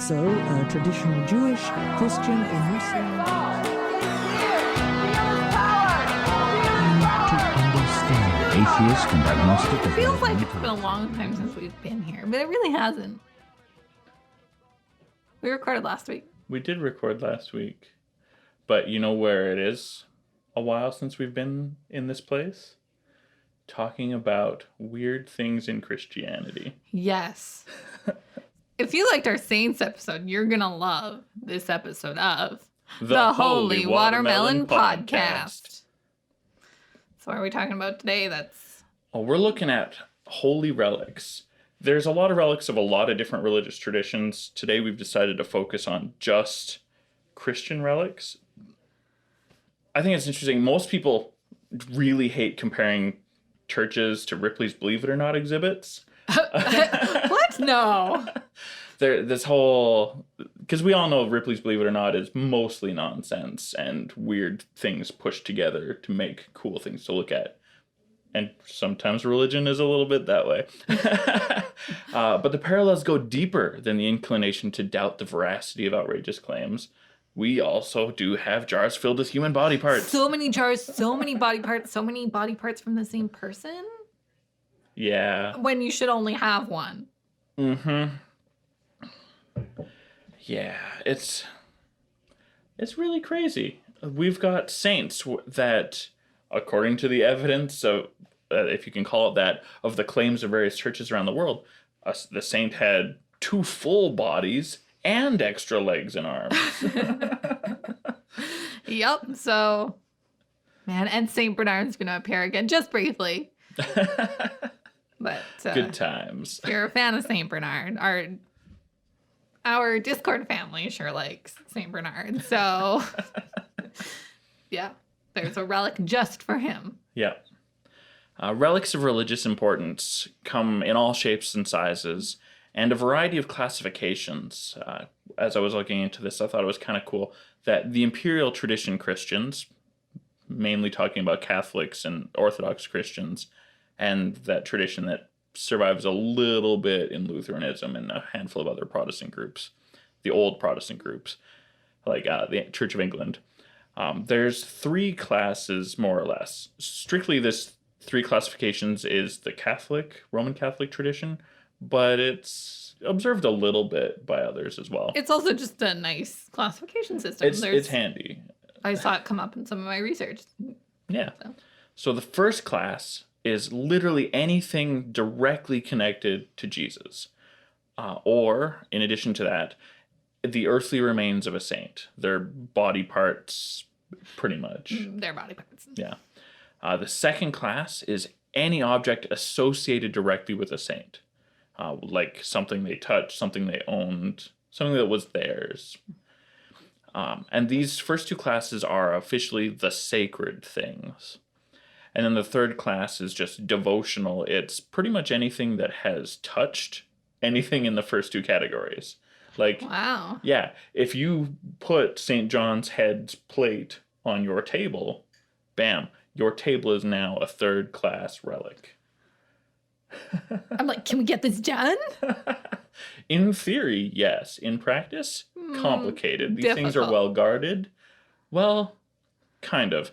So, traditional Jewish, Christian, or Muslim... to understand atheist and agnostic... It feels like it's been a long time since we've been here, but it really hasn't. We recorded last week. We did record last week. But you know where it is a while since we've been in this place? Talking about weird things in Christianity. Yes. If you liked our Saints episode, you're going to love this episode of The Holy Watermelon Podcast. So what are we talking about today? We're looking at holy relics. There's a lot of relics of a lot of different religious traditions. Today we've decided to focus on just Christian relics. I think it's interesting. Most people really hate comparing churches to Ripley's Believe It or Not exhibits. What? No. This whole... Because we all know Ripley's Believe It or Not is mostly nonsense and weird things pushed together to make cool things to look at. And sometimes religion is a little bit that way. But the parallels go deeper than the inclination to doubt the veracity of outrageous claims. We also do have jars filled with human body parts. So many jars, so many body parts from the same person? Yeah. When you should only have one. Mm-hmm. Yeah, it's really crazy. We've got saints that, according to the evidence, so if you can call it that, of the claims of various churches around the world, the saint had 2 full bodies and extra legs and arms. Yep. So, man, and Saint Bernard's going to appear again, just briefly. But good times. If you're a fan of Saint Bernard, our Discord family sure likes Saint Bernard. So, yeah, there's a relic just for him. Yeah. Relics of religious importance come in all shapes and sizes, and a variety of classifications. As I was looking into this, I thought it was kind of cool that the Imperial Tradition Christians, mainly talking about Catholics and Orthodox Christians, and that tradition that survives a little bit in Lutheranism and a handful of other Protestant groups, the old Protestant groups, like the Church of England. There's 3 classes, more or less. Strictly, this 3 classifications is the Catholic, Roman Catholic tradition, but it's observed a little bit by others as well. It's also just a nice classification system. It's handy. I saw it come up in some of my research. Yeah. So the first class is literally anything directly connected to Jesus. Or, in addition to that, the earthly remains of a saint. Their body parts, pretty much. Their body parts. Yeah. The second class is any object associated directly with a saint. Like something they touched, something they owned, something that was theirs. And these first 2 classes are officially the sacred things. And then the third class is just devotional. It's pretty much anything that has touched anything in the first 2 categories. Like, wow. Yeah, if you put St. John's head's plate on your table, bam, your table is now a 3rd class relic. I'm like, can we get this done? In theory, yes. In practice, complicated. These things are difficult. well guarded. Well, kind of.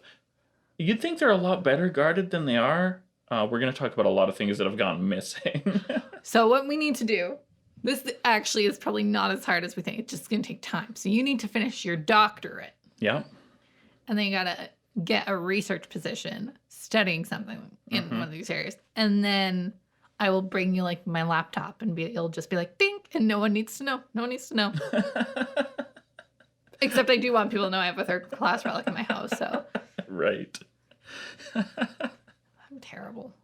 You'd think they're a lot better guarded than they are. We're going to talk about a lot of things that have gone missing. So what we need to do, this actually is probably not as hard as we think. It's just going to take time. So you need to finish your doctorate. Yeah. And then you got to get a research position studying something in one of these areas. And then I will bring you like my laptop and it'll just be like, ding, and no one needs to know. No one needs to know. Except I do want people to know I have a 3rd class relic in my house, so. Right. I'm terrible.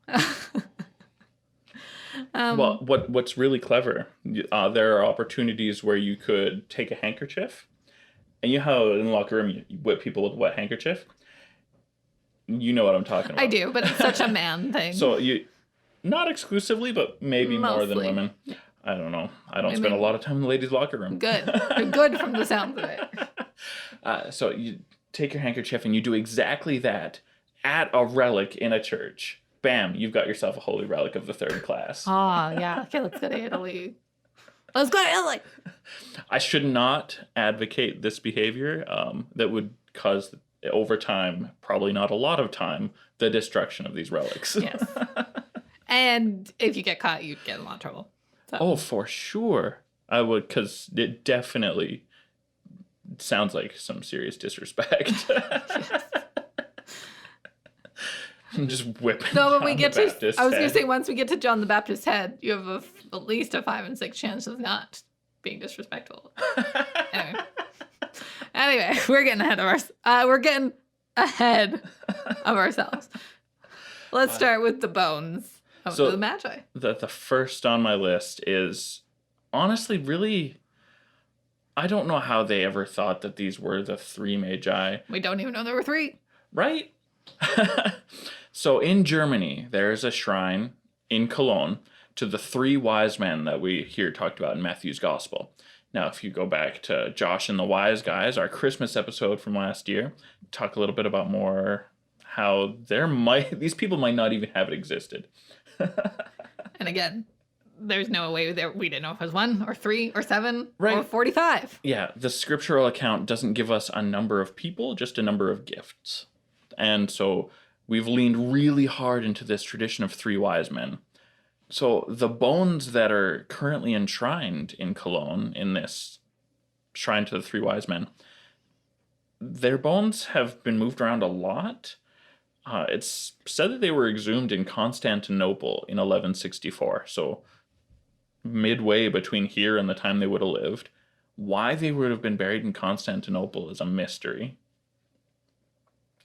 Well, what's really clever, there are opportunities where you could take a handkerchief, and you know how in the locker room you whip people with a wet handkerchief? You know what I'm talking about. I do, but it's such a man thing. So you, not exclusively, but maybe more than Mostly. women. I don't know. I don't spend a lot of time in the ladies' locker room. Good. You're good from the sounds of it. So you take your handkerchief and you do exactly that at a relic in a church. Bam, you've got yourself a holy relic of the 3rd class. Oh, yeah. Okay, let's go to Italy. Let's go to Italy. I should not advocate this behavior. That would cause, over time, probably not a lot of time, the destruction of these relics. Yes. And if you get caught, you'd get in a lot of trouble. So. Oh, for sure. I would, because it definitely sounds like some serious disrespect. I'm just whipping. No, when John we get the to, Baptist's I was going to head. say, once we get to John the Baptist's head, you have at least a 5 in 6 chance of not being disrespectful. Anyway, we're getting ahead of ourselves. Let's start with the bones of the Magi. The first on my list is honestly really. I don't know how they ever thought that these were the 3 Magi. We don't even know there were 3. Right? So in Germany, there is a shrine in Cologne to the 3 wise men that we hear talked about in Matthew's Gospel. Now, if you go back to Josh and the Wise Guys, our Christmas episode from last year, talk a little bit about more how these people might not even have existed. And again, there's no way we didn't know if it was 1 or 3 or 7 Right. or 45. Yeah, the scriptural account doesn't give us a number of people, just a number of gifts. And so we've leaned really hard into this tradition of 3 wise men. So the bones that are currently enshrined in Cologne, in this shrine to the 3 wise men, their bones have been moved around a lot. It's said that they were exhumed in Constantinople in 1164, so midway between here and the time they would have lived. Why they would have been buried in Constantinople is a mystery.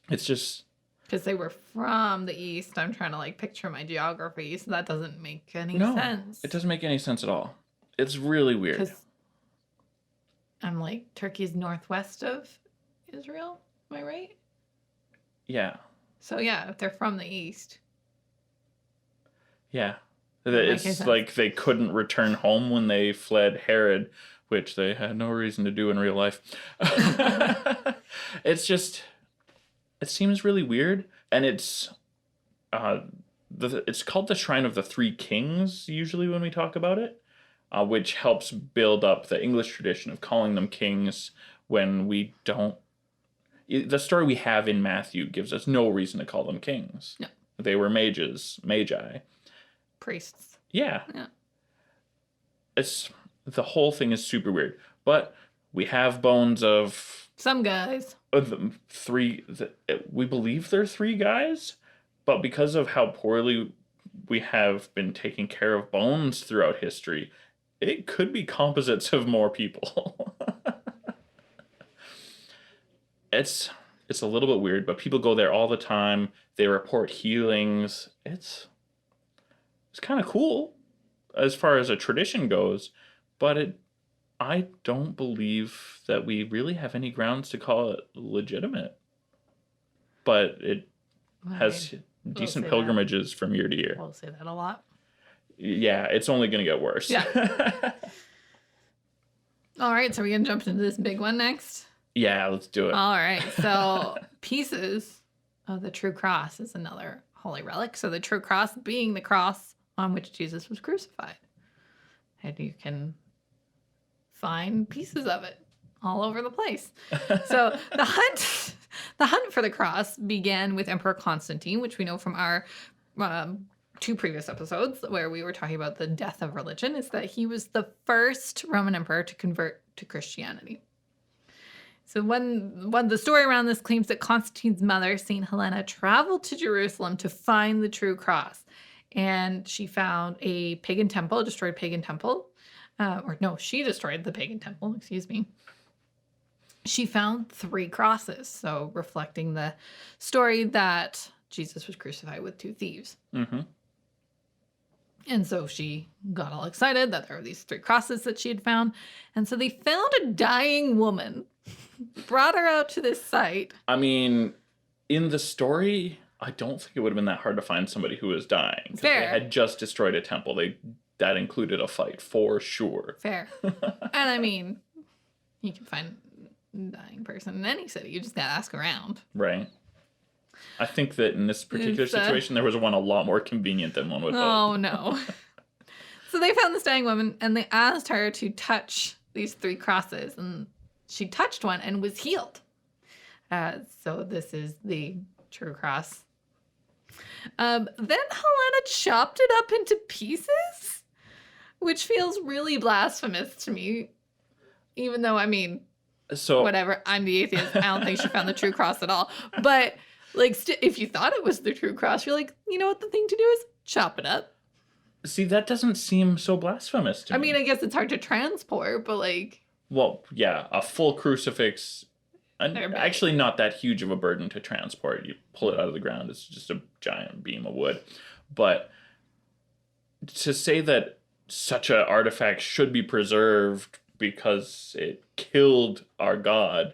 It's just... Because they were from the east. I'm trying to picture my geography, so that doesn't make any sense. It doesn't make any sense at all. It's really weird. Because I'm Turkey's northwest of Israel. Am I right? Yeah. So yeah, if they're from the east. Yeah. Makes It's sense. like they couldn't return home when they fled Herod, which they had no reason to do in real life. It's just... It seems really weird, and it's called the Shrine of the 3 Kings, usually when we talk about it, which helps build up the English tradition of calling them kings when we don't... The story we have in Matthew gives us no reason to call them kings. No. They were Magi. Priests. Yeah. Yeah. The whole thing is super weird, but we have bones of... Some guys. We believe they're 3 guys, but because of how poorly we have been taking care of bones throughout history, it could be composites of more people. It's a little bit weird, but people go there all the time. They report healings. It's kind of cool as far as a tradition goes, but I don't believe that we really have any grounds to call it legitimate. But it has decent say pilgrimages from year to year. We'll say that a lot. Yeah, it's only going to get worse. Yeah. All right, so we're going to jump into this big one next. Yeah, let's do it. All right, so pieces of the true cross is another holy relic. So the true cross being the cross on which Jesus was crucified. And you can find pieces of it all over the place. So the hunt for the cross began with Emperor Constantine, which we know from our 2 previous episodes where we were talking about the death of religion, is that he was the first Roman emperor to convert to Christianity. So the story around this claims that Constantine's mother, St. Helena, traveled to Jerusalem to find the true cross. And she found a pagan temple, a destroyed pagan temple. She destroyed the pagan temple, excuse me. She found 3 crosses, so reflecting the story that Jesus was crucified with 2 thieves. Mm-hmm. And so she got all excited that there were these 3 crosses that she had found. And so they found a dying woman, brought her out to this site. I mean, in the story, I don't think it would have been that hard to find somebody who was dying. 'Cause Fair. They had just destroyed a temple. That included a fight, for sure. Fair. And I mean, you can find a dying person in any city. You just gotta ask around. Right. I think that in this particular situation, there was one a lot more convenient than one would hope. Oh, no. So they found this dying woman, and they asked her to touch these 3 crosses, and she touched one and was healed. So this is the true cross. Then Helena chopped it up into pieces, which feels really blasphemous to me. Even though, I mean, So whatever, I'm the atheist. I don't think she found the true cross at all. But like, if you thought it was the true cross, you're like, you know what the thing to do is? Chop it up. see, that doesn't seem so blasphemous to me. I mean, I guess it's hard to transport, but like, Well, yeah, a full crucifix, They're big. actually not that huge of a burden to transport. You pull it out of the ground, it's just a giant beam of wood. But to say that such an artifact should be preserved because it killed our god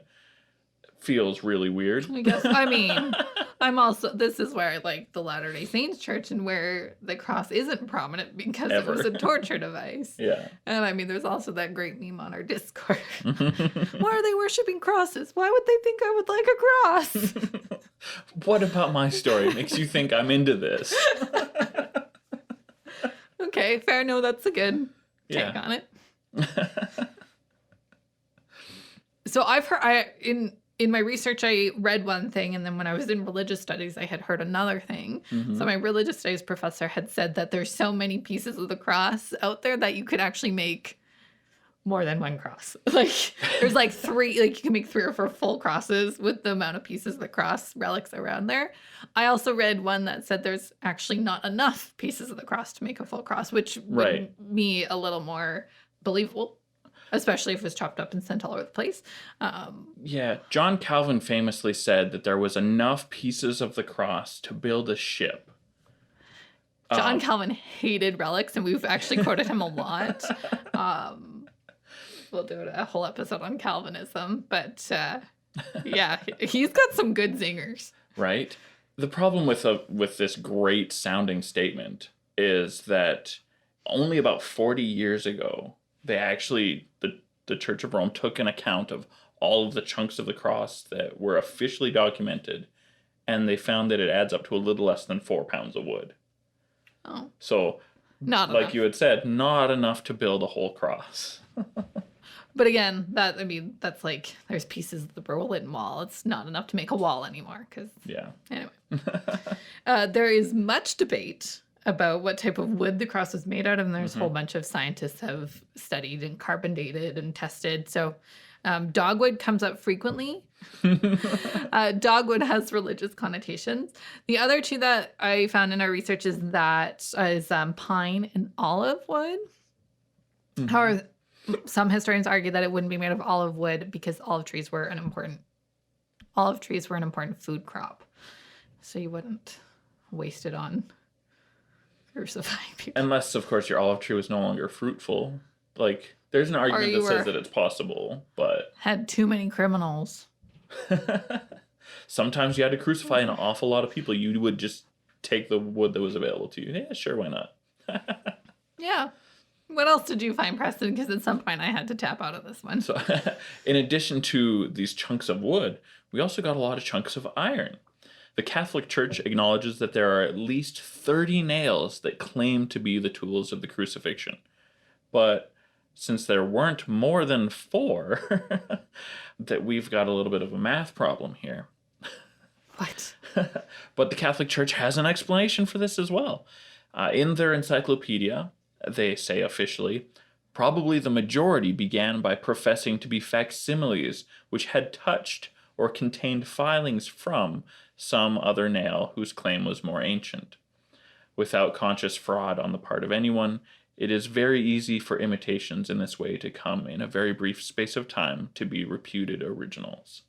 feels really weird. I guess, I mean, I'm also, this is where like the Latter-day Saints church and where the cross isn't prominent because Ever. it was a torture device. Yeah. And I mean, there's also that great meme on our Discord. Why are they worshiping crosses? Why would they think I would like a cross? What about my story makes you think I'm into this? Okay, fair. No, that's a good take Yeah. on it. So I've heard, in my research, I read one thing, and then when I was in religious studies, I had heard another thing. Mhm. So my religious studies professor had said that there's so many pieces of the cross out there that you could actually make more than one cross. Like there's like 3, like you can make 3 or 4 full crosses with the amount of pieces of the cross relics around there. I also read one that said there's actually not enough pieces of the cross to make a full cross, which Right. made me a little more believable, especially if it was chopped up and sent all over the place. Yeah, John Calvin famously said that there was enough pieces of the cross to build a ship. John Calvin hated relics, and we've actually quoted him a lot. We'll do a whole episode on Calvinism, but yeah, he's got some good zingers. Right? The problem with this great sounding statement is that only about 40 years ago, they actually, the Church of Rome took an account of all of the chunks of the cross that were officially documented, and they found that it adds up to a little less than 4 pounds of wood. Oh, So, not like enough. you had said, not enough to build a whole cross. But again, that's like there's pieces of the Berlin Wall. It's not enough to make a wall anymore. Because Yeah. anyway, there is much debate about what type of wood the cross was made out of, and there's a whole bunch of scientists have studied and carbon dated and tested. So dogwood comes up frequently. Dogwood has religious connotations. The other 2 that I found in our research is pine and olive wood. However, some historians argue that it wouldn't be made of olive wood because olive trees were an important food crop. So you wouldn't waste it on crucifying people. Unless, of course, your olive tree was no longer fruitful. Like, there's an argument you that says were- that it's possible, but Had too many criminals. sometimes you had to crucify an awful lot of people. You would just take the wood that was available to you. Yeah, sure, why not? Yeah. What else did you find, Preston? Because at some point I had to tap out of this one. So, in addition to these chunks of wood, we also got a lot of chunks of iron. The Catholic Church acknowledges that there are at least 30 nails that claim to be the tools of the crucifixion. But since there weren't more than 4, that we've got a little bit of a math problem here. What? But the Catholic Church has an explanation for this as well. In their encyclopedia, they say officially, probably the majority began by professing to be facsimiles which had touched or contained filings from some other nail whose claim was more ancient. Without conscious fraud on the part of anyone, it is very easy for imitations in this way to come in a very brief space of time to be reputed originals.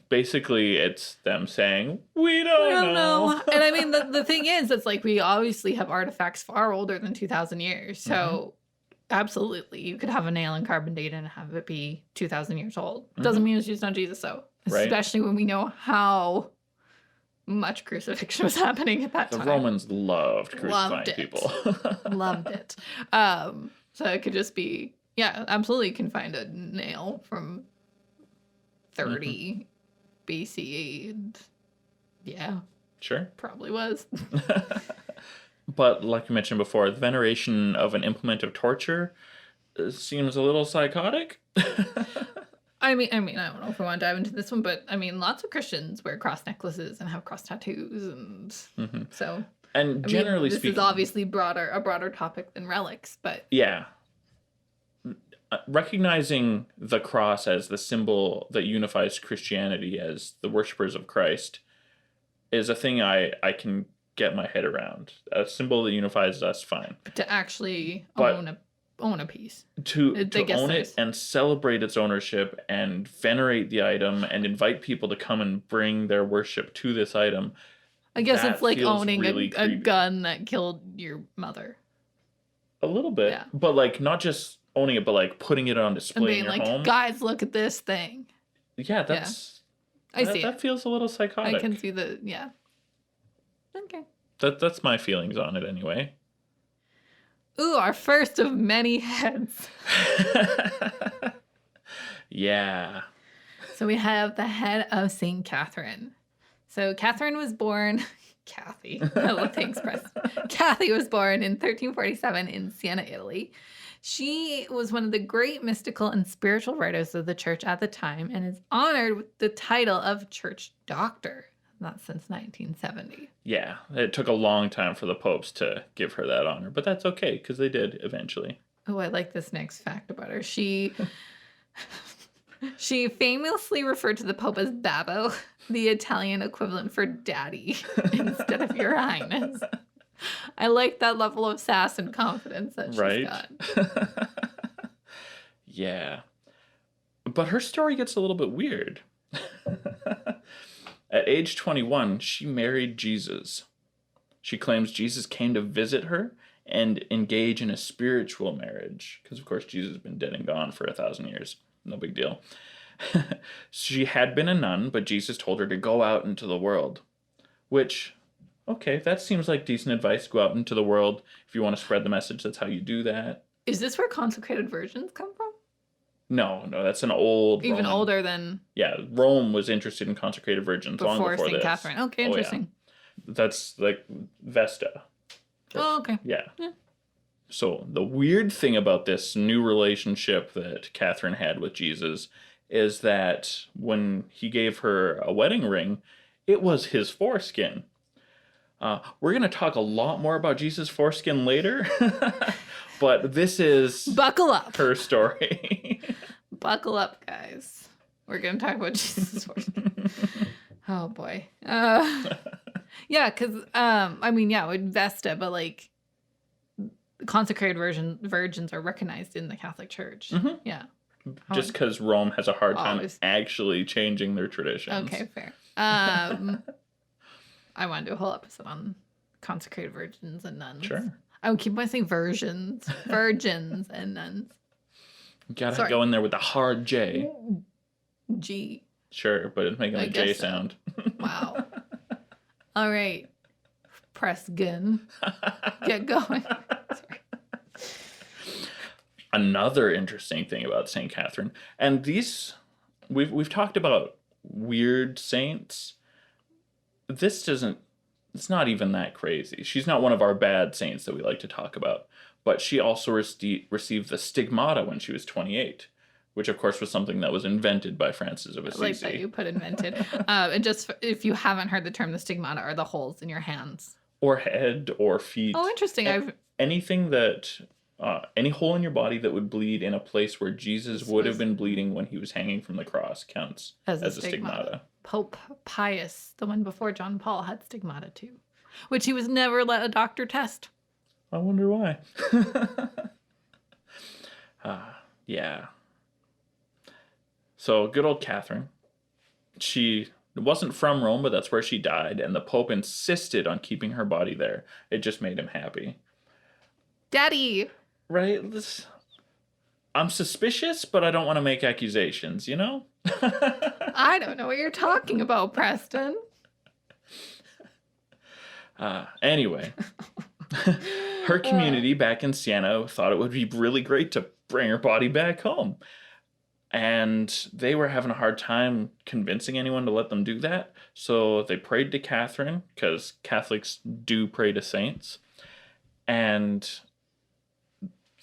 Basically, it's them saying, we don't know. And I mean, the thing is, it's like we obviously have artifacts far older than 2,000 years. So absolutely, you could have a nail in carbon date and have it be 2,000 years old. Doesn't mean it's used on Jesus, though. Right. Especially when we know how much crucifixion was happening at that The time. Romans loved crucifying Loved it. people. Loved it. So it could just be, yeah, absolutely. You can find a nail from 30 BCE. And yeah, Sure. probably was. But like I mentioned before, the veneration of an implement of torture seems a little psychotic. I mean, I don't know if we want to dive into this one, but I mean, lots of Christians wear cross necklaces and have cross tattoos, and so. And I generally mean, this speaking, is obviously a broader topic than relics, but yeah, recognizing the cross as the symbol that unifies Christianity as the worshippers of Christ is a thing I can get my head around. A symbol that unifies us, fine. to actually But own a piece. To guess own there's- it and celebrate its ownership and venerate the item and invite people to come and bring their worship to this item. I guess That it's like feels owning really a creepy. gun that killed your mother. A little bit, Yeah. but like not just owning it, but like putting it on And display in being your like, home. guys, look at this thing. Yeah, that's I see that it. feels a little psychotic. I can see yeah. Okay. That's my feelings on it anyway. Ooh, our first of many heads. Yeah. So we have the head of Saint Catherine. So Catherine was born, Kathy. Oh, thanks, Press. Kathy was born in 1347 in Siena, Italy. She was one of the great mystical and spiritual writers of the church at the time and is honored with the title of church doctor. Not since 1970. Yeah, it took a long time for the popes to give her that honor, but that's okay because they did eventually. Oh, I like this next fact about her. She famously referred to the Pope as Babbo, the Italian equivalent for daddy, instead of your highness. I like that level of sass and confidence that she's got. Yeah. But her story gets a little bit weird. At age 21, she married Jesus. She claims Jesus came to visit her and engage in a spiritual marriage. Because, of course, Jesus has been dead and gone for 1,000 years. No big deal. She had been a nun, but Jesus told her to go out into the world. Which, okay, that seems like decent advice. Go out into the world. If you want to spread the message, that's how you do that. Is this where consecrated virgins come from? No, that's an old Even Roman. older than Yeah, Rome was interested in consecrated virgins long before before St. this. Catherine. Okay, Oh, yeah. interesting. That's like Vesta. Oh, okay. Yeah. Yeah. So the weird thing about this new relationship that Catherine had with Jesus is that when he gave her a wedding ring, it was his foreskin. We're going to talk a lot more about Jesus' foreskin later, but this is Buckle up. her story. Buckle up, guys. We're going to talk about Jesus' foreskin. Oh, boy. Yeah, because, I mean, yeah, with Vesta, but like consecrated virgins are recognized in the Catholic Church. Mhm. Yeah. Just because Rome has a hard time Always. actually changing their traditions. Okay, fair. I want to do a whole episode on consecrated virgins and nuns. Sure. I would keep on saying virgins and nuns. You gotta Sorry. go in there with a hard J. G. Sure, but it's making I a J guess so. sound. Wow. All right. Press gun. Get going. Sorry. Another interesting thing about Saint Catherine, and these we've talked about weird saints. This doesn't. It's not even that crazy. She's not one of our bad saints that we like to talk about. But she also received the stigmata when she was 28, which of course was something that was invented by Francis of I Assisi. like that you put invented. And just if you haven't heard the term, the stigmata are the holes in your hands. Or head or feet. Oh, interesting. Anything that any hole in your body that would bleed in a place where Jesus would have been bleeding when he was hanging from the cross counts As as a a stigmata. Pope Pius, the one before John Paul, had stigmata too, which he was never let a doctor test. I wonder why. Yeah. So good old Catherine. She wasn't from Rome, but that's where she died, and the Pope insisted on keeping her body there. It just made him happy. Daddy! Right? I'm suspicious, but I don't want to make accusations, you know? I don't know what you're talking about, Preston. Anyway. Her community back in Siena thought it would be really great to bring her body back home. And they were having a hard time convincing anyone to let them do that. So they prayed to Catherine, because Catholics do pray to saints. And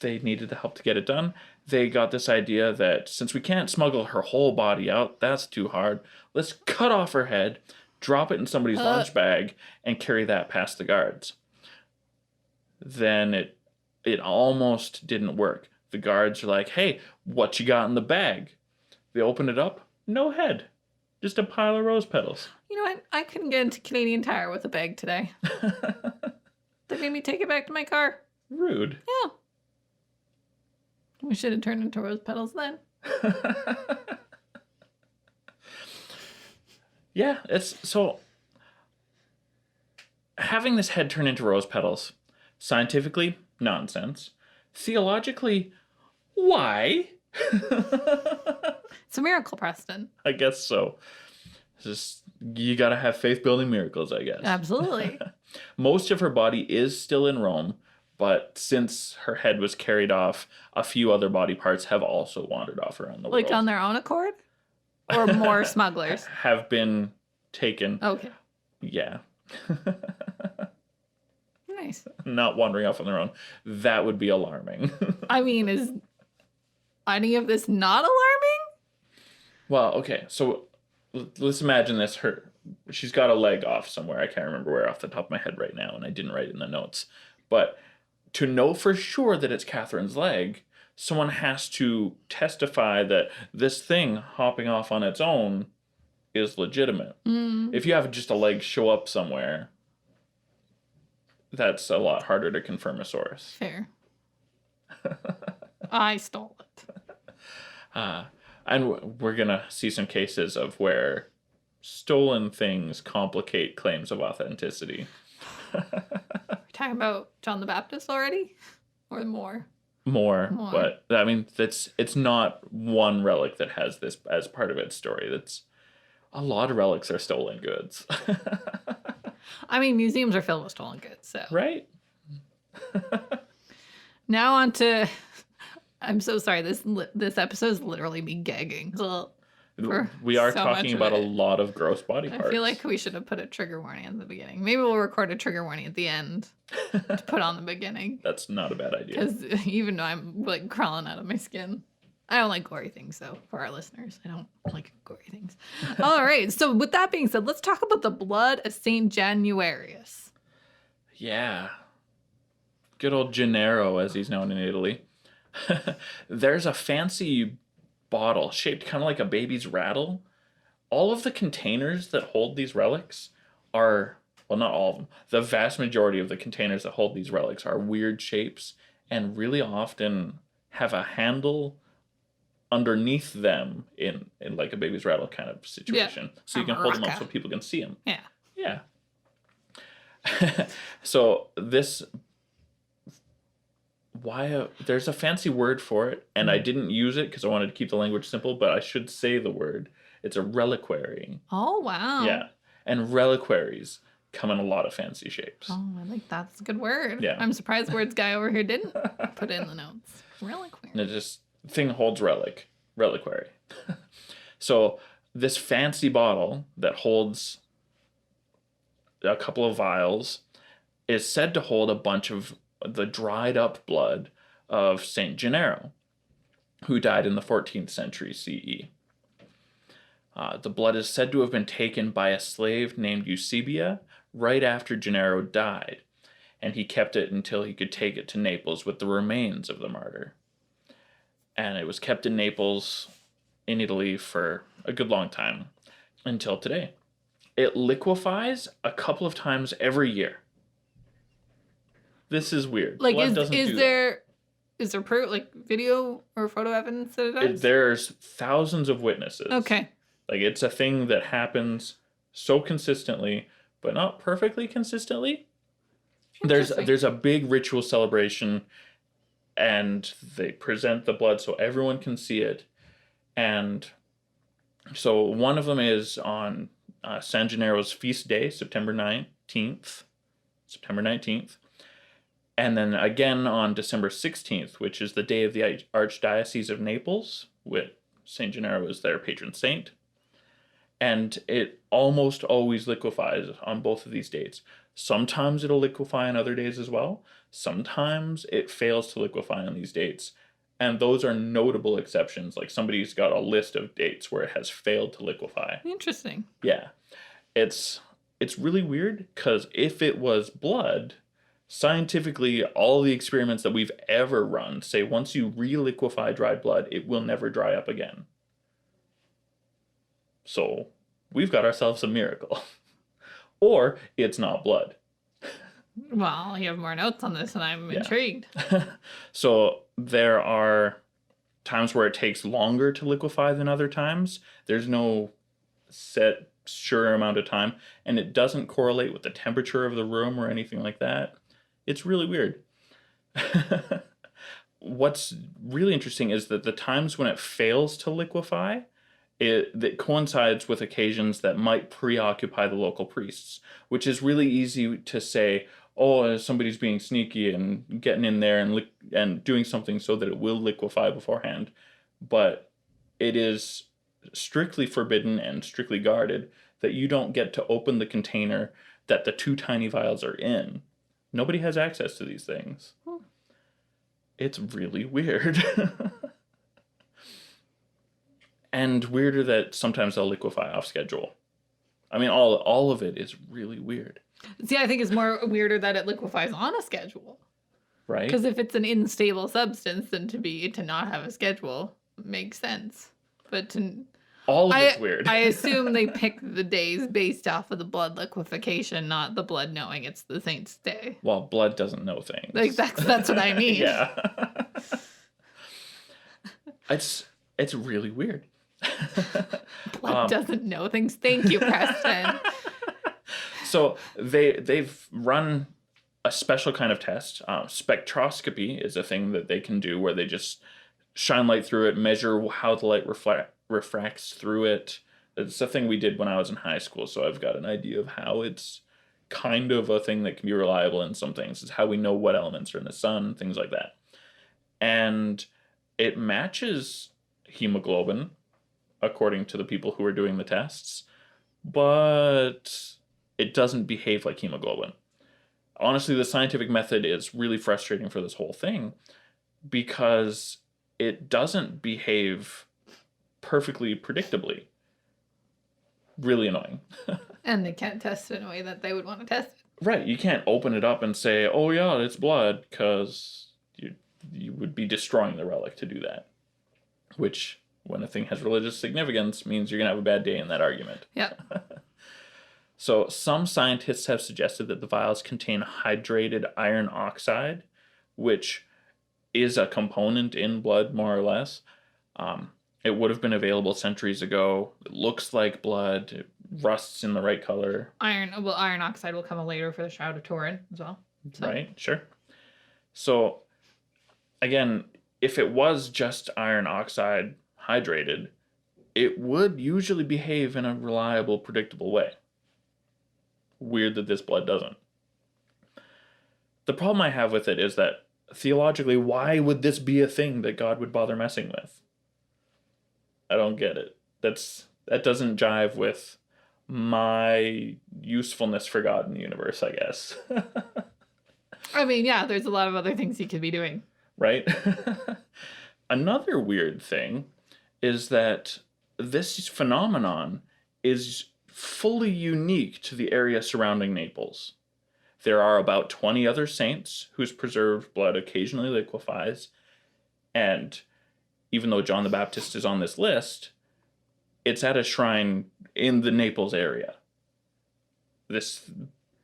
they needed the help to get it done. they got this idea that since we can't smuggle her whole body out, that's too hard. Let's cut off her head, drop it in somebody's lunch bag, and carry that past the guards. Then it almost didn't work. The guards are like, hey, what you got in the bag? They open it up, no head. Just a pile of rose petals. You know what? I couldn't get into Canadian Tire with a bag today. They made me take it back to my car. Rude. Yeah. We should have turned into rose petals then. Yeah, it's so having this head turn into rose petals, scientifically, nonsense. Theologically, why? It's a miracle, Preston. I guess so. It's just you gotta have faith building miracles, I guess. Absolutely. Most of her body is still in Rome, but since her head was carried off, a few other body parts have also wandered off around the world. Like on their own accord? Or more smugglers? Have been taken. Okay. Yeah. Nice. Not wandering off on their own. That would be alarming. I mean, is any of this not alarming? Well, okay. So let's imagine this. She's got a leg off somewhere. I can't remember where off the top of my head right now, and I didn't write it in the notes. But to know for sure that it's Catherine's leg, someone has to testify that this thing hopping off on its own is legitimate. If you have just a leg show up somewhere, that's a lot harder to confirm a source. Fair. I stole it. And we're going to see some cases of where stolen things complicate claims of authenticity. We're talking about John the Baptist already? Or more? More. But I mean, it's not one relic that has this as part of its story. That's a lot of relics are stolen goods. I mean, museums are filled with stolen goods, so. Right? Now on to... I'm so sorry. This episode is literally me gagging. We are so talking about a lot of gross body parts. I feel like we should have put a trigger warning at the beginning. Maybe we'll record a trigger warning at the end to put on the beginning. That's not a bad idea. Because even though I'm like crawling out of my skin, I don't like gory things. So for our listeners, I don't like gory things. All right. So with that being said, let's talk about the blood of Saint Januarius. Yeah. Good old Gennaro, as he's known in Italy. There's a fancy bottle shaped kind of like a baby's rattle. All of the containers that hold these relics are, well, not all of them. The vast majority of the containers that hold these relics are weird shapes and really often have a handle underneath them in like a baby's rattle kind of situation. Yeah. So you can hold them up so people can see them. Yeah. Yeah. So this... there's a fancy word for it, and I didn't use it because I wanted to keep the language simple, but I should say the word. It's a reliquary. Oh, wow. Yeah. And reliquaries come in a lot of fancy shapes. Oh, I think that's a good word. Yeah. I'm surprised words guy over here didn't put it in the notes. Reliquary. And it just, thing holds reliquary. So this fancy bottle that holds a couple of vials is said to hold a bunch of the dried up blood of Saint Gennaro, who died in the 14th century CE. The blood is said to have been taken by a slave named Eusebia right after Gennaro died, and he kept it until he could take it to Naples with the remains of the martyr. And it was kept in Naples, in Italy, for a good long time, until today. It liquefies a couple of times every year. This is weird. Like, is there proof, like video or photo evidence that it does? There's thousands of witnesses. Okay. Like, it's a thing that happens so consistently, but not perfectly consistently. There's a big ritual celebration, and they present the blood so everyone can see it. And so one of them is on San Gennaro's feast day, September 19th. And then again on December 16th, which is the day of the Archdiocese of Naples, with St. Gennaro as their patron saint. And it almost always liquefies on both of these dates. Sometimes it'll liquefy on other days as well. Sometimes it fails to liquefy on these dates. And those are notable exceptions. Like somebody's got a list of dates where it has failed to liquefy. Interesting. Yeah. It's really weird because if it was blood, scientifically, all the experiments that we've ever run say once you re-liquefy dried blood, it will never dry up again. So we've got ourselves a miracle. Or it's not blood. Well, you have more notes on this, and I'm intrigued. So there are times where it takes longer to liquefy than other times. There's no set sure amount of time, and it doesn't correlate with the temperature of the room or anything like that. It's really weird. What's really interesting is that the times when it fails to liquefy, that coincides with occasions that might preoccupy the local priests, which is really easy to say, oh, somebody's being sneaky and getting in there and doing something so that it will liquefy beforehand. But it is strictly forbidden and strictly guarded that you don't get to open the container that the 2 tiny vials are in. Nobody has access to these things. It's really weird. And weirder that sometimes they'll liquefy off schedule. I mean, all of it is really weird. See, I think it's more weirder that it liquefies on a schedule. Right? Because if it's an unstable substance, then to not have a schedule makes sense. But all of it's weird. I assume they pick the days based off of the blood liquefication, not the blood knowing it's the saint's day. Well, blood doesn't know things. Like that's what I mean. Yeah. It's really weird. Blood doesn't know things. Thank you, Preston. So they've run a special kind of test. Spectroscopy is a thing that they can do where they just shine light through it, measure how the light refracts through it. It's a thing we did when I was in high school, so I've got an idea of how it's kind of a thing that can be reliable in some things. It's how we know what elements are in the sun, things like that. And it matches hemoglobin, according to the people who are doing the tests, but it doesn't behave like hemoglobin. Honestly, the scientific method is really frustrating for this whole thing because it doesn't behave perfectly predictably. Really annoying. And they can't test it in a way that they would want to test it. Right. You can't open it up and say, oh yeah, it's blood, because you would be destroying the relic to do that. Which, when a thing has religious significance, means you're going to have a bad day in that argument. Yeah. So some scientists have suggested that the vials contain hydrated iron oxide, which is a component in blood, more or less. It would have been available centuries ago. It looks like blood. It rusts in the right color. Iron oxide will come later for the Shroud of Turin as well. So. Right, sure. So, again, if it was just iron oxide hydrated, it would usually behave in a reliable, predictable way. Weird that this blood doesn't. The problem I have with it is that, theologically, why would this be a thing that God would bother messing with? I don't get it. That doesn't jive with my usefulness for God in the universe, I guess. I mean, yeah, there's a lot of other things he could be doing. Right? Another weird thing is that this phenomenon is fully unique to the area surrounding Naples. There are about 20 other saints whose preserved blood occasionally liquefies, and even though John the Baptist is on this list, it's at a shrine in the Naples area. This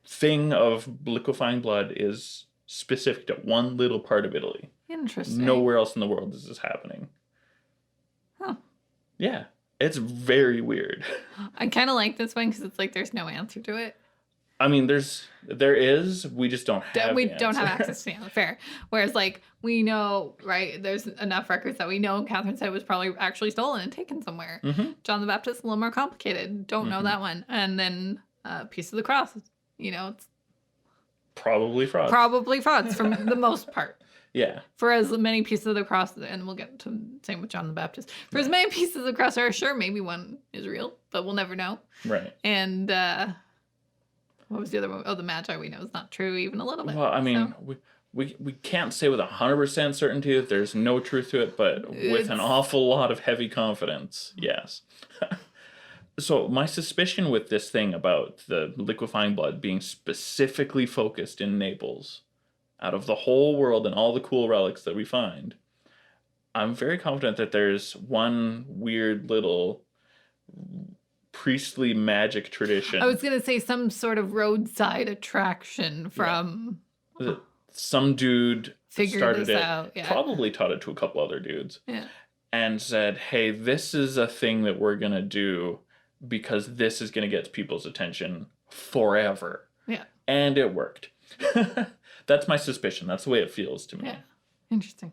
thing of liquefying blood is specific to one little part of Italy. Interesting. Nowhere else in the world is this happening. Huh. Yeah, it's very weird. I kind of like this one because it's like there's no answer to it. I mean, there is. We just don't have. We don't have access to it. Fair. Whereas, like, we know, right? There's enough records that we know Catherine said was probably actually stolen and taken somewhere. Mm-hmm. John the Baptist, a little more complicated. Don't know that one. And then piece of the cross. It's probably fraud. Probably frauds for the most part. Yeah. For as many pieces of the cross, and we'll get to same with John the Baptist. For as many pieces of the cross are, sure, maybe one is real, but we'll never know. Right. And what was the other one? Oh, the Magi we know is not true even a little bit. Well, I mean, we can't say with 100% certainty that there's no truth to it, but with an awful lot of heavy confidence, yes. So my suspicion with this thing about the liquefying blood being specifically focused in Naples, out of the whole world and all the cool relics that we find, I'm very confident that there's one weird little priestly magic tradition. I was going to say some sort of roadside attraction from... Some dude started it, out. Yeah. probably taught it to a couple other dudes, Yeah. and said, hey, this is a thing that we're going to do because this is going to get people's attention forever. Yeah. And it worked. That's my suspicion. That's the way it feels to me. Yeah. Interesting.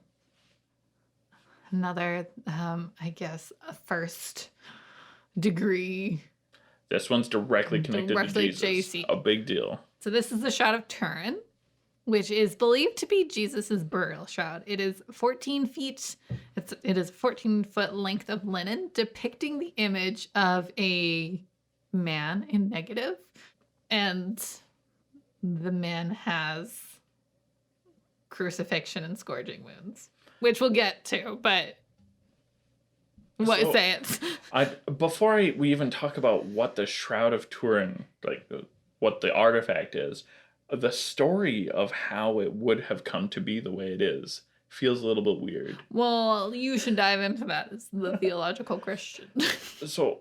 Another, I guess, a first degree. This one's directly connected to Jesus. JC. A big deal. So this is the Shroud of Turin, which is believed to be Jesus's burial shroud. It is 14 feet. It is 14-foot length of linen depicting the image of a man in negative, and the man has crucifixion and scourging wounds, which we'll get to. But say it. Before we even talk about what the Shroud of Turin, like what the artifact is, the story of how it would have come to be the way it is feels a little bit weird. Well, you should dive into that as the theological Christian. So,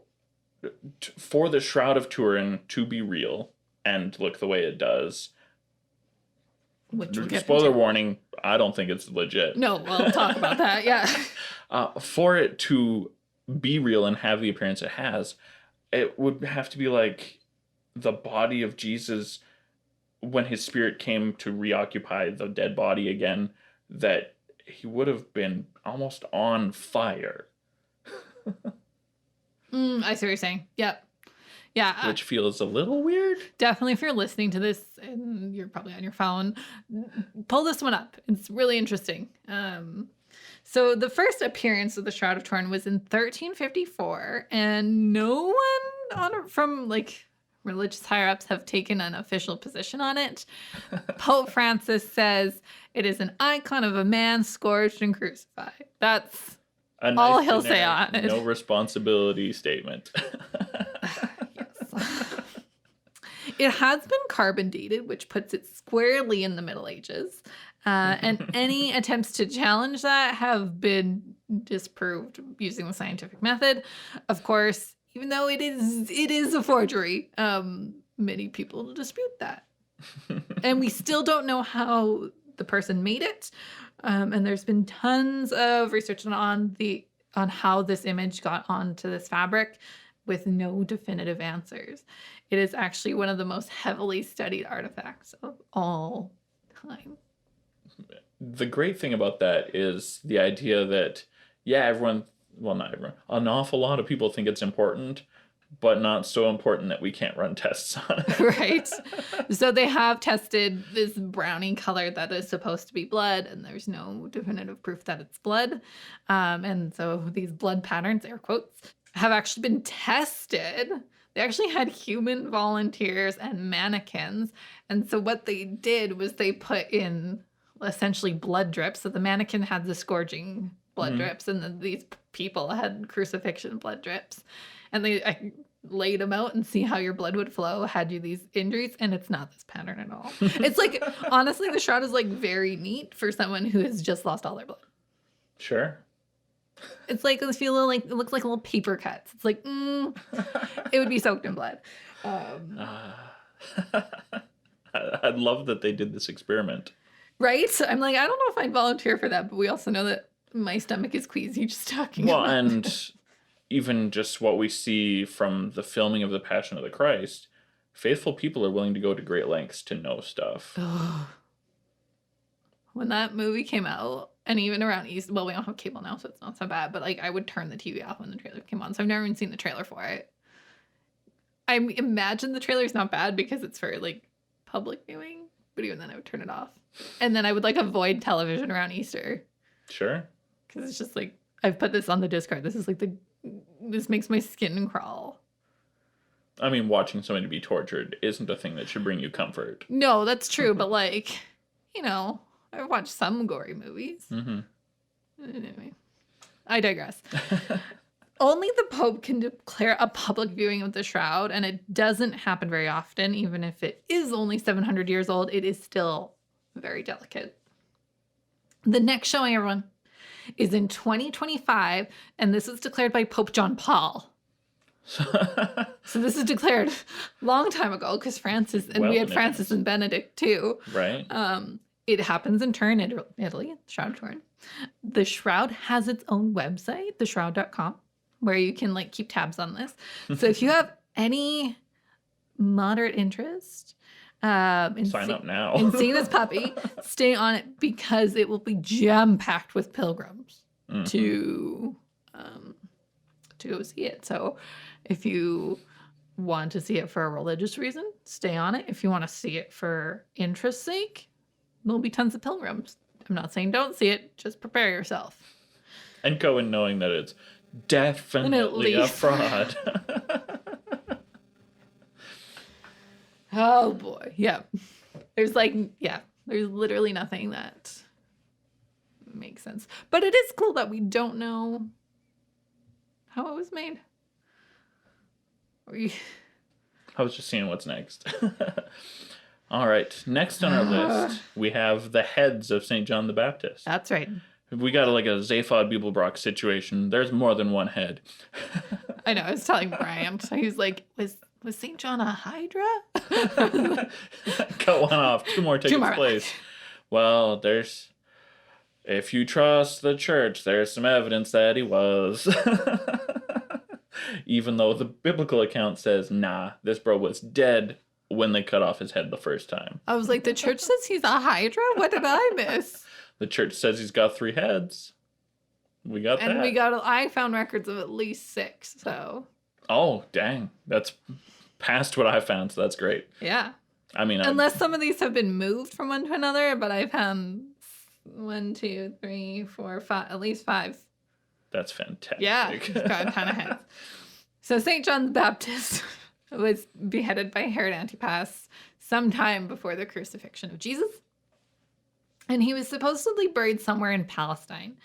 for the Shroud of Turin to be real and look the way it does, which we'll spoiler warning, I don't think it's legit. No, we'll talk about that, yeah. For it to be real and have the appearance it has, it would have to be like the body of Jesus when his spirit came to reoccupy the dead body again, that he would have been almost on fire. I see what you're saying. Yep. Yeah. Which feels a little weird. Definitely, if you're listening to this and you're probably on your phone, pull this one up. It's really interesting. So the first appearance of the Shroud of Turin was in 1354, and no one from religious higher-ups have taken an official position on it. Pope Francis says it is an icon of a man scourged and crucified. That's all he'll say on it. No responsibility statement. Yes. It has been carbon dated, which puts it squarely in the Middle Ages. And any attempts to challenge that have been disproved using the scientific method. Of course, even though it is a forgery, many people dispute that. And we still don't know how the person made it. And there's been tons of research on how this image got onto this fabric with no definitive answers. It is actually one of the most heavily studied artifacts of all time. The great thing about that is the idea that, not everyone, an awful lot of people think it's important, but not so important that we can't run tests on it. Right. So they have tested this brownie color that is supposed to be blood, and there's no definitive proof that it's blood. And so these blood patterns, air quotes, have actually been tested. They actually had human volunteers and mannequins. And so what they did was they put in essentially blood drips. So the mannequin had the scourging blood drips, and then these people had crucifixion blood drips. And I laid them out and see how your blood would flow, had you these injuries, and it's not this pattern at all. It's like, honestly, the shroud is very neat for someone who has just lost all their blood. Sure. It's like, it looks like little paper cuts. It's like, it would be soaked in blood. I'd love that they did this experiment. Right? I'm like, I don't know if I'd volunteer for that, but we also know that my stomach is queasy just talking about it. And even just what we see from the filming of The Passion of the Christ, faithful people are willing to go to great lengths to know stuff. When that movie came out, and even around East, well, we don't have cable now, so it's not so bad, but I would turn the TV off when the trailer came on, so I've never even seen the trailer for it. I imagine the trailer's not bad because it's for public viewing, but even then I would turn it off. And then I would avoid television around Easter. Sure. Because it's just I've put this on the Discord. This is this makes my skin crawl. I mean, watching somebody be tortured isn't a thing that should bring you comfort. No, that's true. But I've watched some gory movies. Mm-hmm. Anyway, I digress. Only the Pope can declare a public viewing of the shroud, and it doesn't happen very often. Even if it is only 700 years old, it is still very delicate. The next showing, everyone, is in 2025, and this is declared by Pope John Paul. So this is declared a long time ago, because Francis, and we had Francis and Benedict too. Right. It happens in Turin, Italy, Shroud of Turin. The shroud has its own website, theshroud.com, where you can like keep tabs on this. So if you have any moderate interest Sign up now. in seeing this puppy, stay on it, because it will be jam-packed with pilgrims to go see it. So if you want to see it for a religious reason, stay on it. If you want to see it for interest's sake, there'll be tons of pilgrims. I'm not saying don't see it, just prepare yourself. And go in knowing that it's definitely a fraud. Oh boy. Yeah. There's literally nothing that makes sense. But it is cool that we don't know how it was made. I was just seeing what's next. All right. Next on our list, we have the heads of St. John the Baptist. That's right. We got like a Zaphod Beeblebrock situation. There's more than one head. I know. I was telling Brian. He was like, was St. John a Hydra? Cut one off. Two more take its place. Well, if you trust the church, there's some evidence that he was. Even though the biblical account says, nah, this bro was dead when they cut off his head the first time. I was like, the church says he's a Hydra? What did I miss? The church says he's got 3 heads. We got that. And I found records of at least 6, so. Oh, dang. That's past what I found, so that's great. Yeah. I mean, unless some of these have been moved from one to another, but I found 1, 2, 3, 4, 5, at least 5. That's fantastic. Yeah, he's got a ton of heads. So St. John the Baptist was beheaded by Herod Antipas sometime before the crucifixion of Jesus. And he was supposedly buried somewhere in Palestine.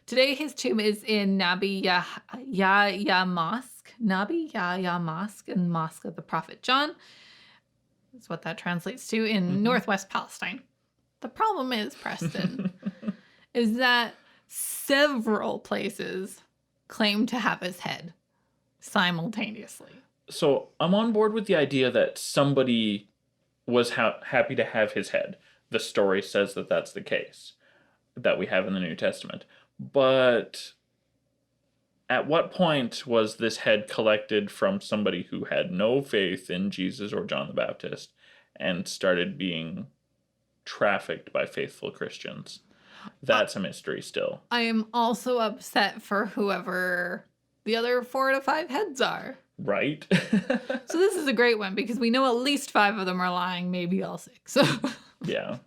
Today, his tomb is in Nabi Yahya Mosque. Nabi Yahya Mosque and Mosque of the Prophet John. That's what that translates to in northwest Palestine. The problem is, Preston, is that several places claim to have his head simultaneously. So I'm on board with the idea that somebody was happy to have his head. The story says that that's the case that we have in the New Testament. But at what point was this head collected from somebody who had no faith in Jesus or John the Baptist and started being trafficked by faithful Christians? That's a mystery still. I am also upset for whoever the other 4 to 5 heads are. Right? So this is a great one because we know at least 5 of them are lying, maybe all 6. Yeah.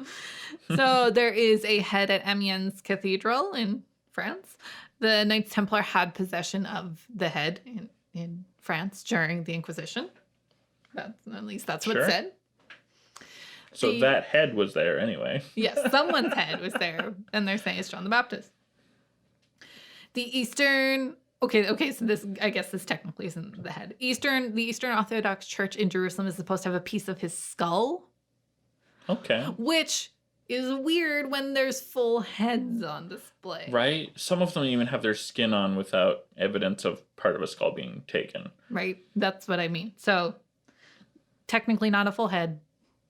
So there is a head at Amiens Cathedral in France. The Knights Templar had possession of the head in France during the Inquisition. At least that's what it said. So that head was there anyway. Yes, someone's head was there, and they're saying it's John the Baptist. The Eastern... Okay, so I guess this technically isn't the head. The Eastern Orthodox Church in Jerusalem is supposed to have a piece of his skull. Okay. Which is weird when there's full heads on display. Right? Some of them even have their skin on without evidence of part of a skull being taken. Right? That's what I mean. So, technically not a full head.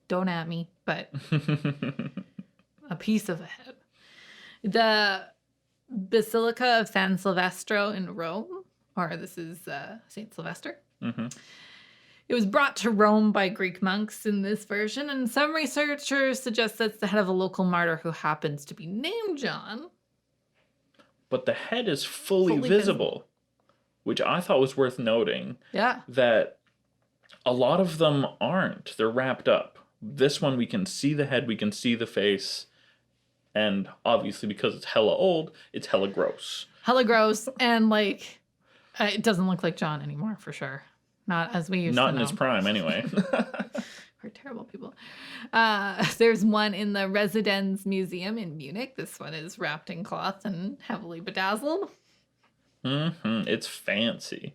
Don't at me, but a piece of a head. The Basilica of San Silvestro in Rome, or this is Saint Sylvester. Mm-hmm. It was brought to Rome by Greek monks in this version, and some researchers suggest that's the head of a local martyr who happens to be named John. But the head is fully visible, which I thought was worth noting. Yeah. That a lot of them aren't. They're wrapped up. This one, we can see the head, we can see the face, and obviously because it's hella old, it's hella gross. Hella gross, and like, it doesn't look like John anymore, for sure. Not as we used to know. Not in his prime, anyway. are terrible people. There's one in the Residenz Museum in Munich. This one is wrapped in cloth and heavily bedazzled. It's fancy.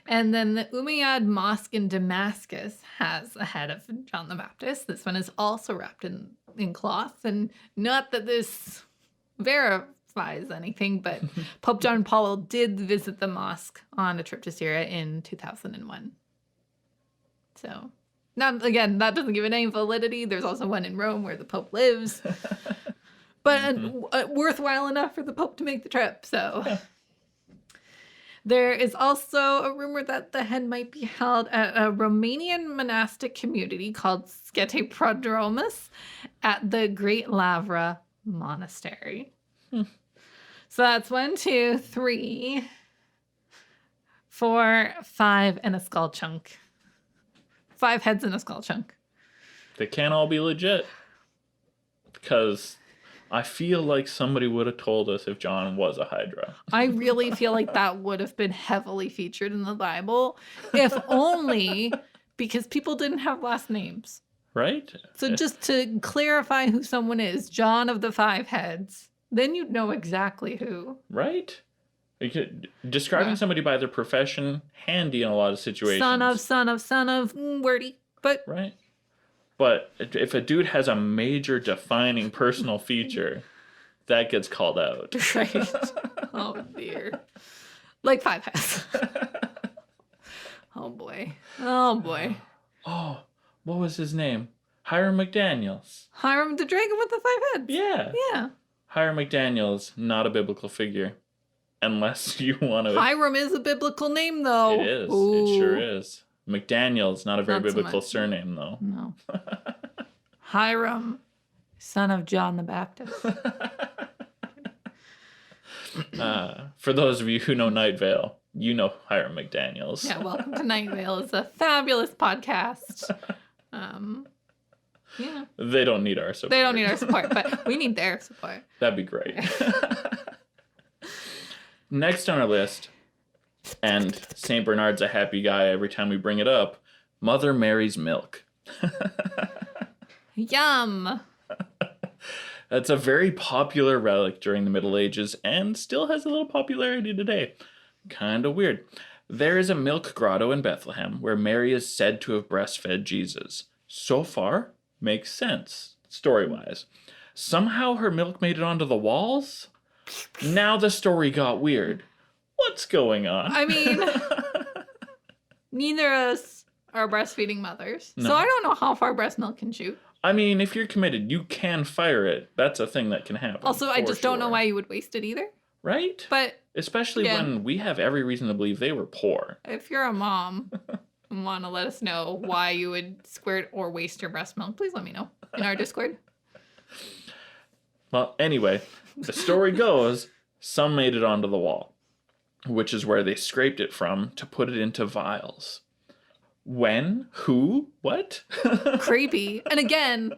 And then the Umayyad Mosque in Damascus has a head of John the Baptist. This one is also wrapped in cloth. And not that this verifies anything, but Pope John Paul did visit the mosque on a trip to Syria in 2001. So, that doesn't give it any validity. There's also one in Rome where the Pope lives. But worthwhile enough for the Pope to make the trip, so... There is also a rumor that the head might be held at a Romanian monastic community called Scete Prodromus at the Great Lavra Monastery. So that's 1, 2, 3, 4, 5, and a skull chunk. 5 heads and a skull chunk. They can't all be legit. Because I feel like somebody would have told us if John was a Hydra. I really feel like that would have been heavily featured in the Bible, if only because people didn't have last names. Right? So just to clarify who someone is, John of the 5 heads, then you'd know exactly who. Right? Describing somebody by their profession, handy in a lot of situations. Son of, wordy, but... Right? But if a dude has a major defining personal feature, that gets called out. Right. Oh, dear. Like 5 heads. Oh, boy. Oh, what was his name? Hiram McDaniels. Hiram the dragon with the 5 heads. Yeah. Yeah. Hiram McDaniels, not a biblical figure. Unless you want to... Hiram is a biblical name, though. It is. Ooh. It sure is. McDaniels, not a very Not so biblical much. surname, though. No. Hiram, son of John the Baptist. For those of you who know Night Vale, you know Hiram McDaniels. Yeah, welcome to Night Vale. It's a fabulous podcast. Yeah. They don't need our support. They don't need our support, but we need their support. That'd be great. Next on our list, and St. Bernard's a happy guy every time we bring it up, Mother Mary's milk. Yum. That's a very popular relic during the Middle Ages and still has a little popularity today. Kind of weird. There is a milk grotto in Bethlehem where Mary is said to have breastfed Jesus. So far, makes sense, story-wise. Somehow her milk made it onto the walls? Now the story got weird. What's going on? I mean, neither of us are breastfeeding mothers, No. so I don't know how far breast milk can shoot. I mean, if you're committed, you can fire it. That's a thing that can happen. Also, I for just don't know sure. why you would waste it either. Right? But Especially yeah. when we have every reason to believe they were poor. if you're a mom and want to let us know why you would squirt or waste your breast milk, please let me know in our Discord. Well, anyway, the story goes, some made it onto the wall, which is where they scraped it from to put it into vials. When? Who? What? Creepy. And again,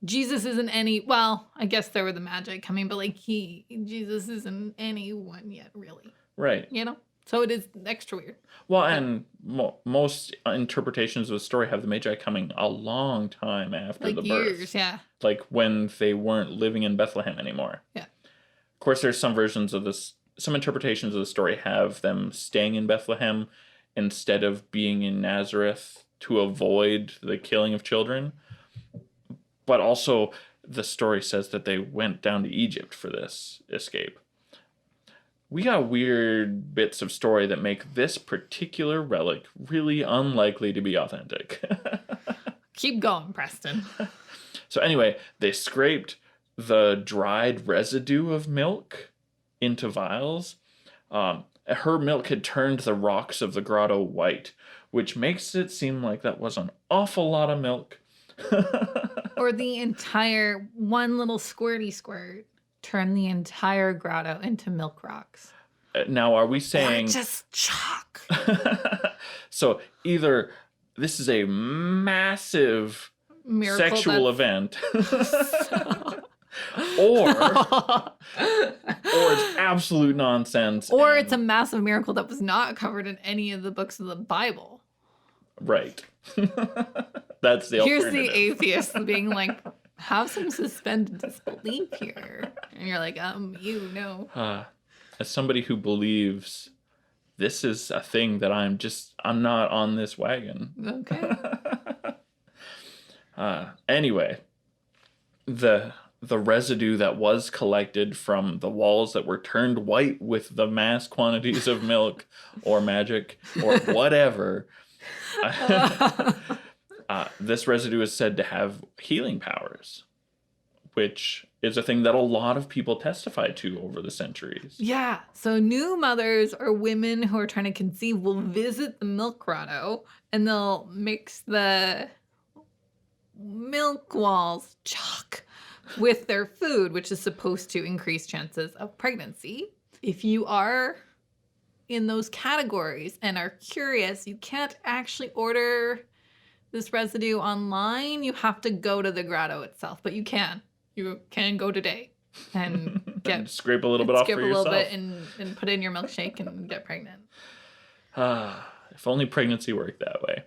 Jesus isn't any, well, I guess there were the Magi coming, but like Jesus isn't anyone yet, really. Right. You know? So it is extra weird. Well, and most interpretations of the story have the Magi coming a long time after Like the years, birth. yeah. Like when they weren't living in Bethlehem anymore. Yeah. Of course, there's some versions of this, some interpretations of the story have them staying in Bethlehem instead of being in Nazareth to avoid the killing of children. But also, the story says that they went down to Egypt for this escape. We got weird bits of story that make this particular relic really unlikely to be authentic. Keep going, Preston. So anyway, they scraped the dried residue of milk into vials. Her milk had turned the rocks of the grotto white, which makes it seem like that was an awful lot of milk. Or the entire one little squirty squirt turned the entire grotto into milk rocks. Now, are we saying... Or just chalk. So either this is a massive Miracle sexual that's- event, or it's absolute nonsense. Or and- it's a massive miracle that was not covered in any of the books of the Bible. Right. That's the Here's alternative. the atheist being like, have some suspended disbelief here. And you're like, you know. As somebody who believes this is a thing that I'm not on this wagon. Okay. Anyway, the residue that was collected from the walls that were turned white with the mass quantities of milk or magic or whatever, this residue is said to have healing powers, which is a thing that a lot of people testified to over the centuries. Yeah. So new mothers or women who are trying to conceive will visit the milk grotto and they'll mix the milk walls chalk with their food, which is supposed to increase chances of pregnancy. If you are in those categories and are curious, you can't actually order this residue online. You have to go to the grotto itself, but you can. You can go today and get scrape a little bit off for yourself. Scrape a little bit and put it in your milkshake and get pregnant. If only pregnancy worked that way.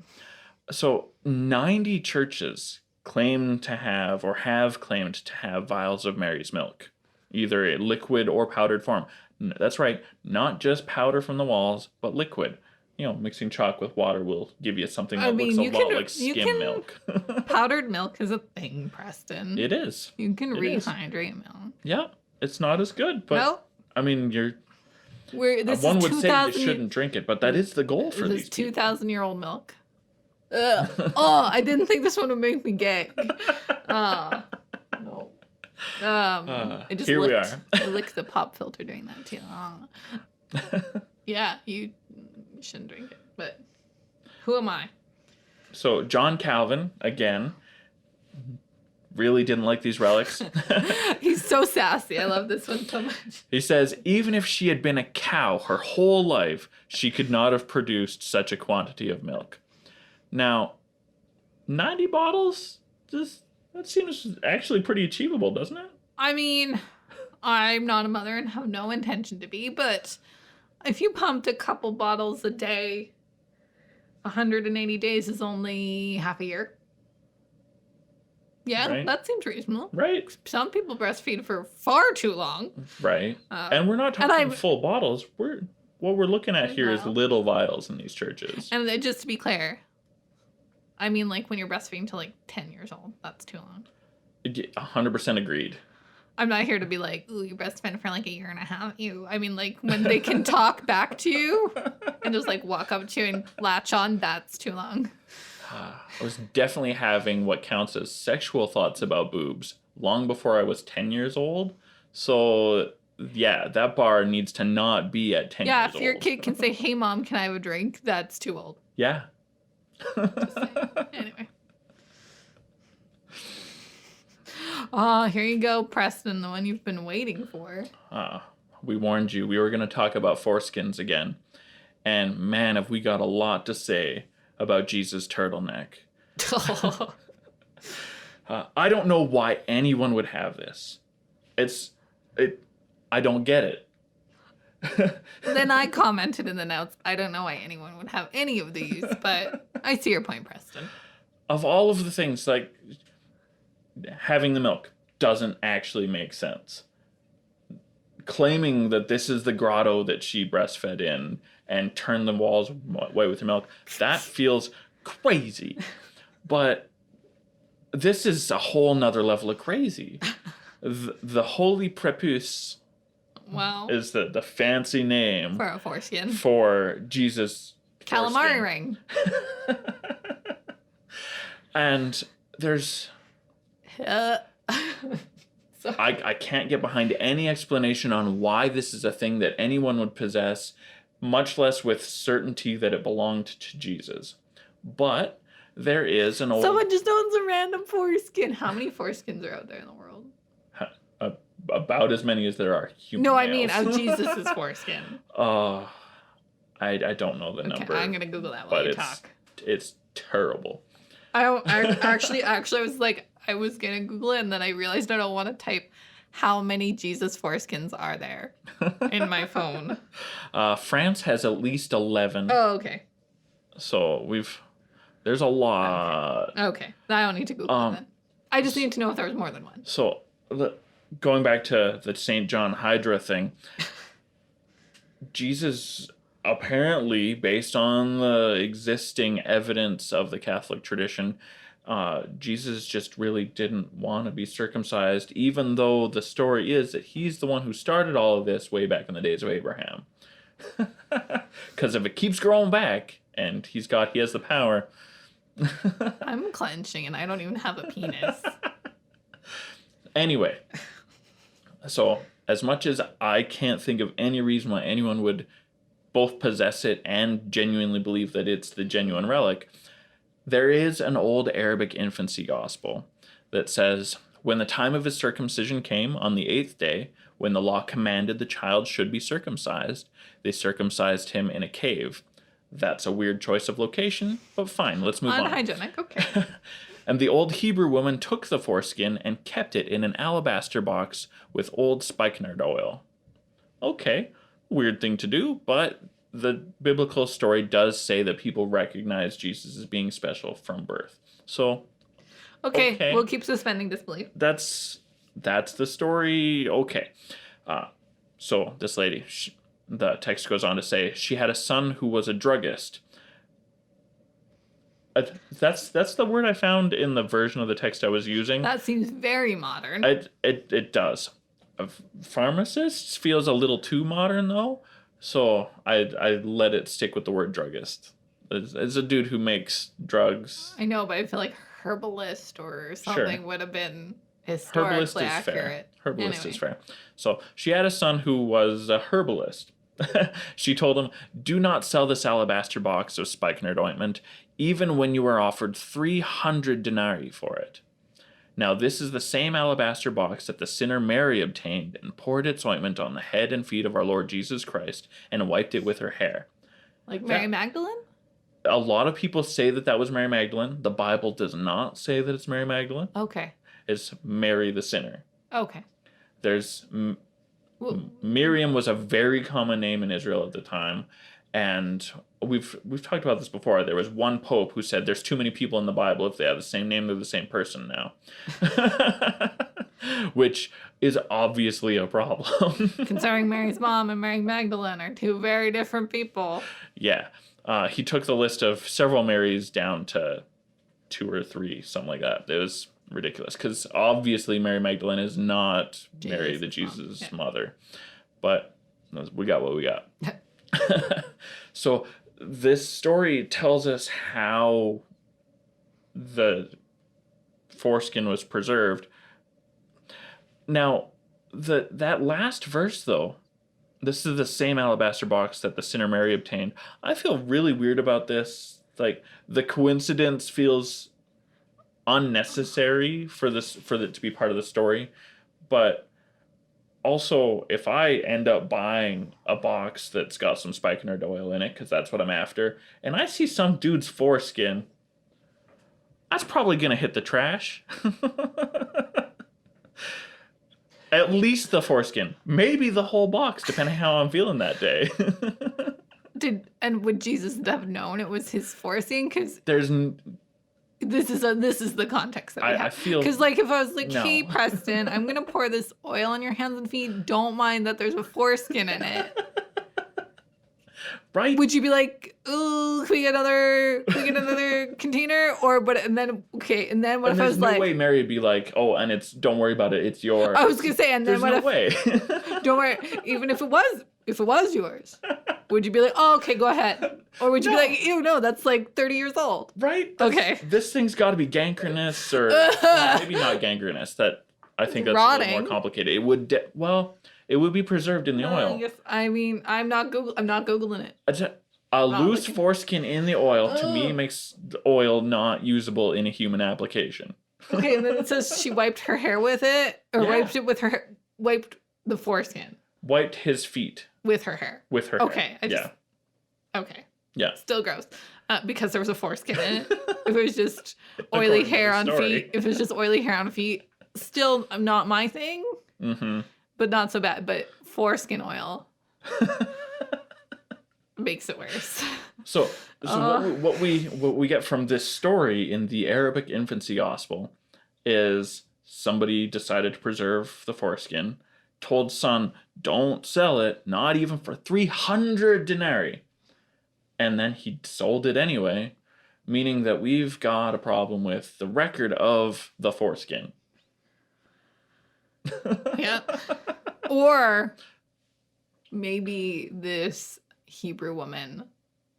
So 90 churches claim to have or have claimed to have vials of Mary's milk, either a liquid or powdered form. That's right, not just powder from the walls, but liquid. You know, mixing chalk with water will give you something that looks a lot like skim milk. Powdered milk is a thing, Preston. It is. You can rehydrate milk. Yeah, it's not as good, but no. I mean, one would say you shouldn't drink it, but that is the goal for these people. 2,000-year-old milk. Oh, I didn't think this one would make me gay. No. I just here we licked, are. I licked the pop filter doing that too. Yeah, you shouldn't drink it, but who am I? So John Calvin, again, really didn't like these relics. He's so sassy. I love this one so much. He says, even if she had been a cow her whole life, she could not have produced such a quantity of milk. Now, 90 bottles? That seems actually pretty achievable, doesn't it? I mean, I'm not a mother and have no intention to be, but if you pumped a couple bottles a day, 180 days is only half a year. Yeah, right. That seems reasonable. Right. Some people breastfeed for far too long. Right. And we're not talking full bottles. What we're looking at here is little vials in these churches. And just to be clear, I mean, like when you're breastfeeding to like 10 years old, that's too long. 100% agreed. I'm not here to be like, ooh, you breastfed for like a year and a half. I mean, like when they can talk back to you and just like walk up to you and latch on, that's too long. I was definitely having what counts as sexual thoughts about boobs long before I was 10 years old. So, yeah, that bar needs to not be at 10 years old. Yeah, if your kid can say, hey, Mom, can I have a drink? That's too old. Yeah. Just saying. Anyway. Here you go, Preston, the one you've been waiting for. We warned you. We were going to talk about foreskins again. And man, have we got a lot to say about Jesus' turtleneck. I don't know why anyone would have this. I don't get it. Then I commented in the notes, I don't know why anyone would have any of these, but I see your point, Preston. Of all of the things, like, having the milk doesn't actually make sense. Claiming that this is the grotto that she breastfed in and turned the walls white with her milk, that feels crazy. But this is a whole nother level of crazy. The holy prepuce is the fancy name for a foreskin for Jesus' calamari foreskin. ring. And there's I can't get behind any explanation on why this is a thing that anyone would possess, much less with certainty that it belonged to Jesus. But there is an old... Someone just owns a random foreskin. How many foreskins are out there in the world? About as many as there are human No, I males. mean of Jesus' foreskin. I don't know the number. I'm gonna Google that while you talk. It's terrible. I actually was like, I was gonna Google it, and then I realized I don't want to type how many Jesus foreskins are there in my phone. France has at least 11. Oh, okay. So we've There's a lot. Okay. I don't need to Google it then. I just need to know if there was more than one. So, going back to the St. John Hydra thing, Jesus apparently, based on the existing evidence of the Catholic tradition, Jesus just really didn't want to be circumcised, even though the story is that he's the one who started all of this way back in the days of Abraham. Because if it keeps growing back, and he has the power. I'm clenching, and I don't even have a penis. Anyway, so as much as I can't think of any reason why anyone would both possess it and genuinely believe that it's the genuine relic, there is an old Arabic infancy gospel that says, when the time of his circumcision came on the 8th day, when the law commanded the child should be circumcised, they circumcised him in a cave. That's a weird choice of location, but fine, let's move on. Unhygienic, okay. And the old Hebrew woman took the foreskin and kept it in an alabaster box with old spikenard oil. Okay, weird thing to do, but the biblical story does say that people recognize Jesus as being special from birth. So, okay. We'll keep suspending disbelief. That's the story. Okay. So this lady, the text goes on to say, she had a son who was a druggist. That's the word I found in the version of the text I was using. That seems very modern. It does. A pharmacist feels a little too modern though, so I let it stick with the word druggist. It's a dude who makes drugs. I know, but I feel like herbalist or something would have been historically accurate. Herbalist is fair. So she had a son who was a herbalist. She told him, do not sell this alabaster box of spikenard ointment, even when you are offered 300 denarii for it. Now this is the same alabaster box that the sinner Mary obtained and poured its ointment on the head and feet of our Lord Jesus Christ and wiped it with her hair. Like Mary Magdalene? A lot of people say that was Mary Magdalene. The Bible does not say that it's Mary Magdalene. Okay. It's Mary the sinner. Okay. There's... Miriam was a very common name in Israel at the time, and we've talked about this before. There was one pope who said there's too many people in the Bible. If they have the same name, they're the same person now. Which is obviously a problem. Considering Mary's mom and Mary Magdalene are two very different people. Yeah. He took the list of several Marys down to 2 or 3, something like that. It was ridiculous, because obviously Mary Magdalene is not Mary the Jesus mother, but we got what we got. So this story tells us how the foreskin was preserved. Now that last verse though, this is the same alabaster box that the sinner Mary obtained. I feel really weird about this. Like, the coincidence feels unnecessary for it to be part of the story, but also if I end up buying a box that's got some spikenard oil in it, because that's what I'm after, and I see some dude's foreskin, that's probably gonna hit the trash. At least the foreskin, maybe the whole box, depending how I'm feeling that day. Would Jesus have known it was his foreskin? Because This is the context that we have. I feel... Because, like, if I was like, No. hey, Preston, I'm going to pour this oil on your hands and feet. Don't mind that there's a foreskin in it. Right? Would you be like, ooh, can we get another container? And then what if I was no like... way Mary would be like, oh, and don't worry about it, it's yours. I was going to say, and then There's no way. Don't worry, even if it was yours, would you be like, oh, okay, go ahead? Or would you be like, ew, no, that's like 30 years old? Right? Okay. This thing's got to be gangrenous, or well, maybe not gangrenous. I think that's rotting. A little more complicated. It would, it would be preserved in the oil. Yes, I mean, I'm not Googling it. A loose foreskin in the oil, to me, makes the oil not usable in a human application. Okay, and then it says she wiped her hair with it, or wiped the foreskin. Wiped his feet. With her hair. With her hair. Okay. Okay. Yeah. Still gross. Because there was a foreskin in it. If it was just oily hair on feet. If it was just oily hair on feet. Still not my thing. Mm-hmm. But not so bad. But foreskin oil makes it worse. So what we get from this story in the Arabic infancy gospel is somebody decided to preserve the foreskin, told son, don't sell it, not even for 300 denarii. And then he sold it anyway, meaning that we've got a problem with the record of the foreskin. Yeah. Or maybe this Hebrew woman,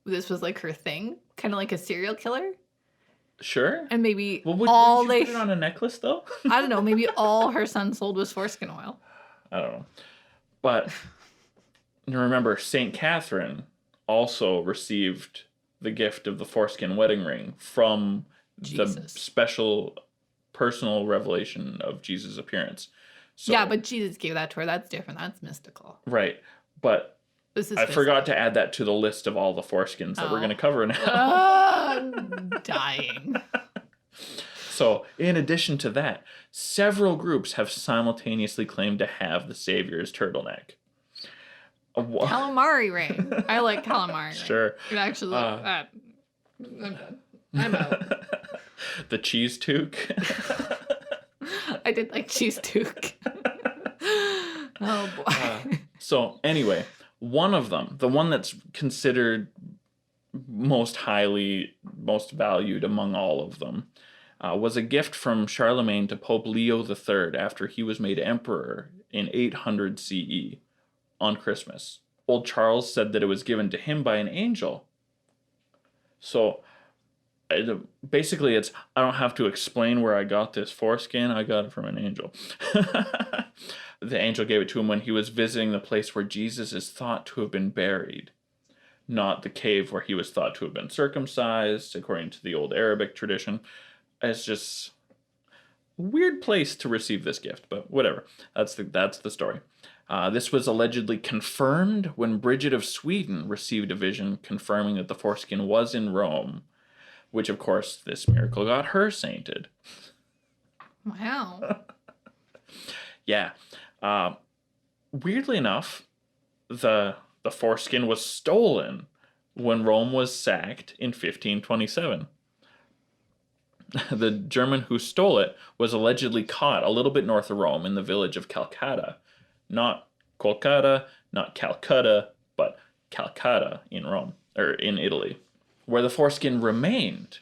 this was like her thing, kind of like a serial killer. Sure. And maybe Well, would all you they... put it on a necklace, though? I don't know. Maybe all her son sold was foreskin oil. I don't know. But remember, St. Catherine also received the gift of the foreskin wedding ring from the special personal revelation of Jesus' appearance. So, yeah, but Jesus gave that to her. That's different. That's mystical. Right. But this is I forgot to add that to the list of all the foreskins that we're going to cover now. I'm dying. So, in addition to that, several groups have simultaneously claimed to have the Savior's turtleneck. Calamari ring. I like calamari ring. Sure. It actually, I'm done. I'm out. The cheese toque. I did like cheese toque. Oh boy. So anyway, one of them, the one that's considered most valued among all of them, was a gift from Charlemagne to Pope Leo III after he was made emperor in 800 CE on Christmas. Old Charles said that it was given to him by an angel. So basically it's, I don't have to explain where I got this foreskin. I got it from an angel. The angel gave it to him when he was visiting the place where Jesus is thought to have been buried, not the cave where he was thought to have been circumcised, according to the old Arabic tradition. It's just a weird place to receive this gift, but whatever. That's the story. This was allegedly confirmed when Bridget of Sweden received a vision confirming that the foreskin was in Rome, which, of course, this miracle got her sainted. Wow. Yeah. Weirdly enough, the foreskin was stolen when Rome was sacked in 1527. The German who stole it was allegedly caught a little bit north of Rome in the village of Calcutta. Not Kolkata, not Calcutta, but Calcutta in Rome, or in Italy, where the foreskin remained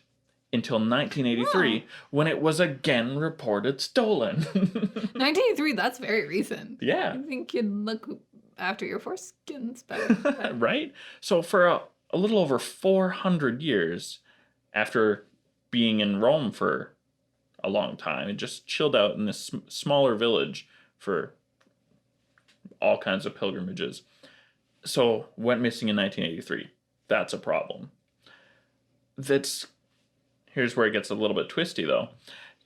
until 1983, when it was again reported stolen. 1983, that's very recent. Yeah. I think you'd look after your foreskins better. Right? So for a little over 400 years, after being in Rome for a long time, it just chilled out in this smaller village for all kinds of pilgrimages. So went missing in 1983. That's a problem. Here's where it gets a little bit twisty, though,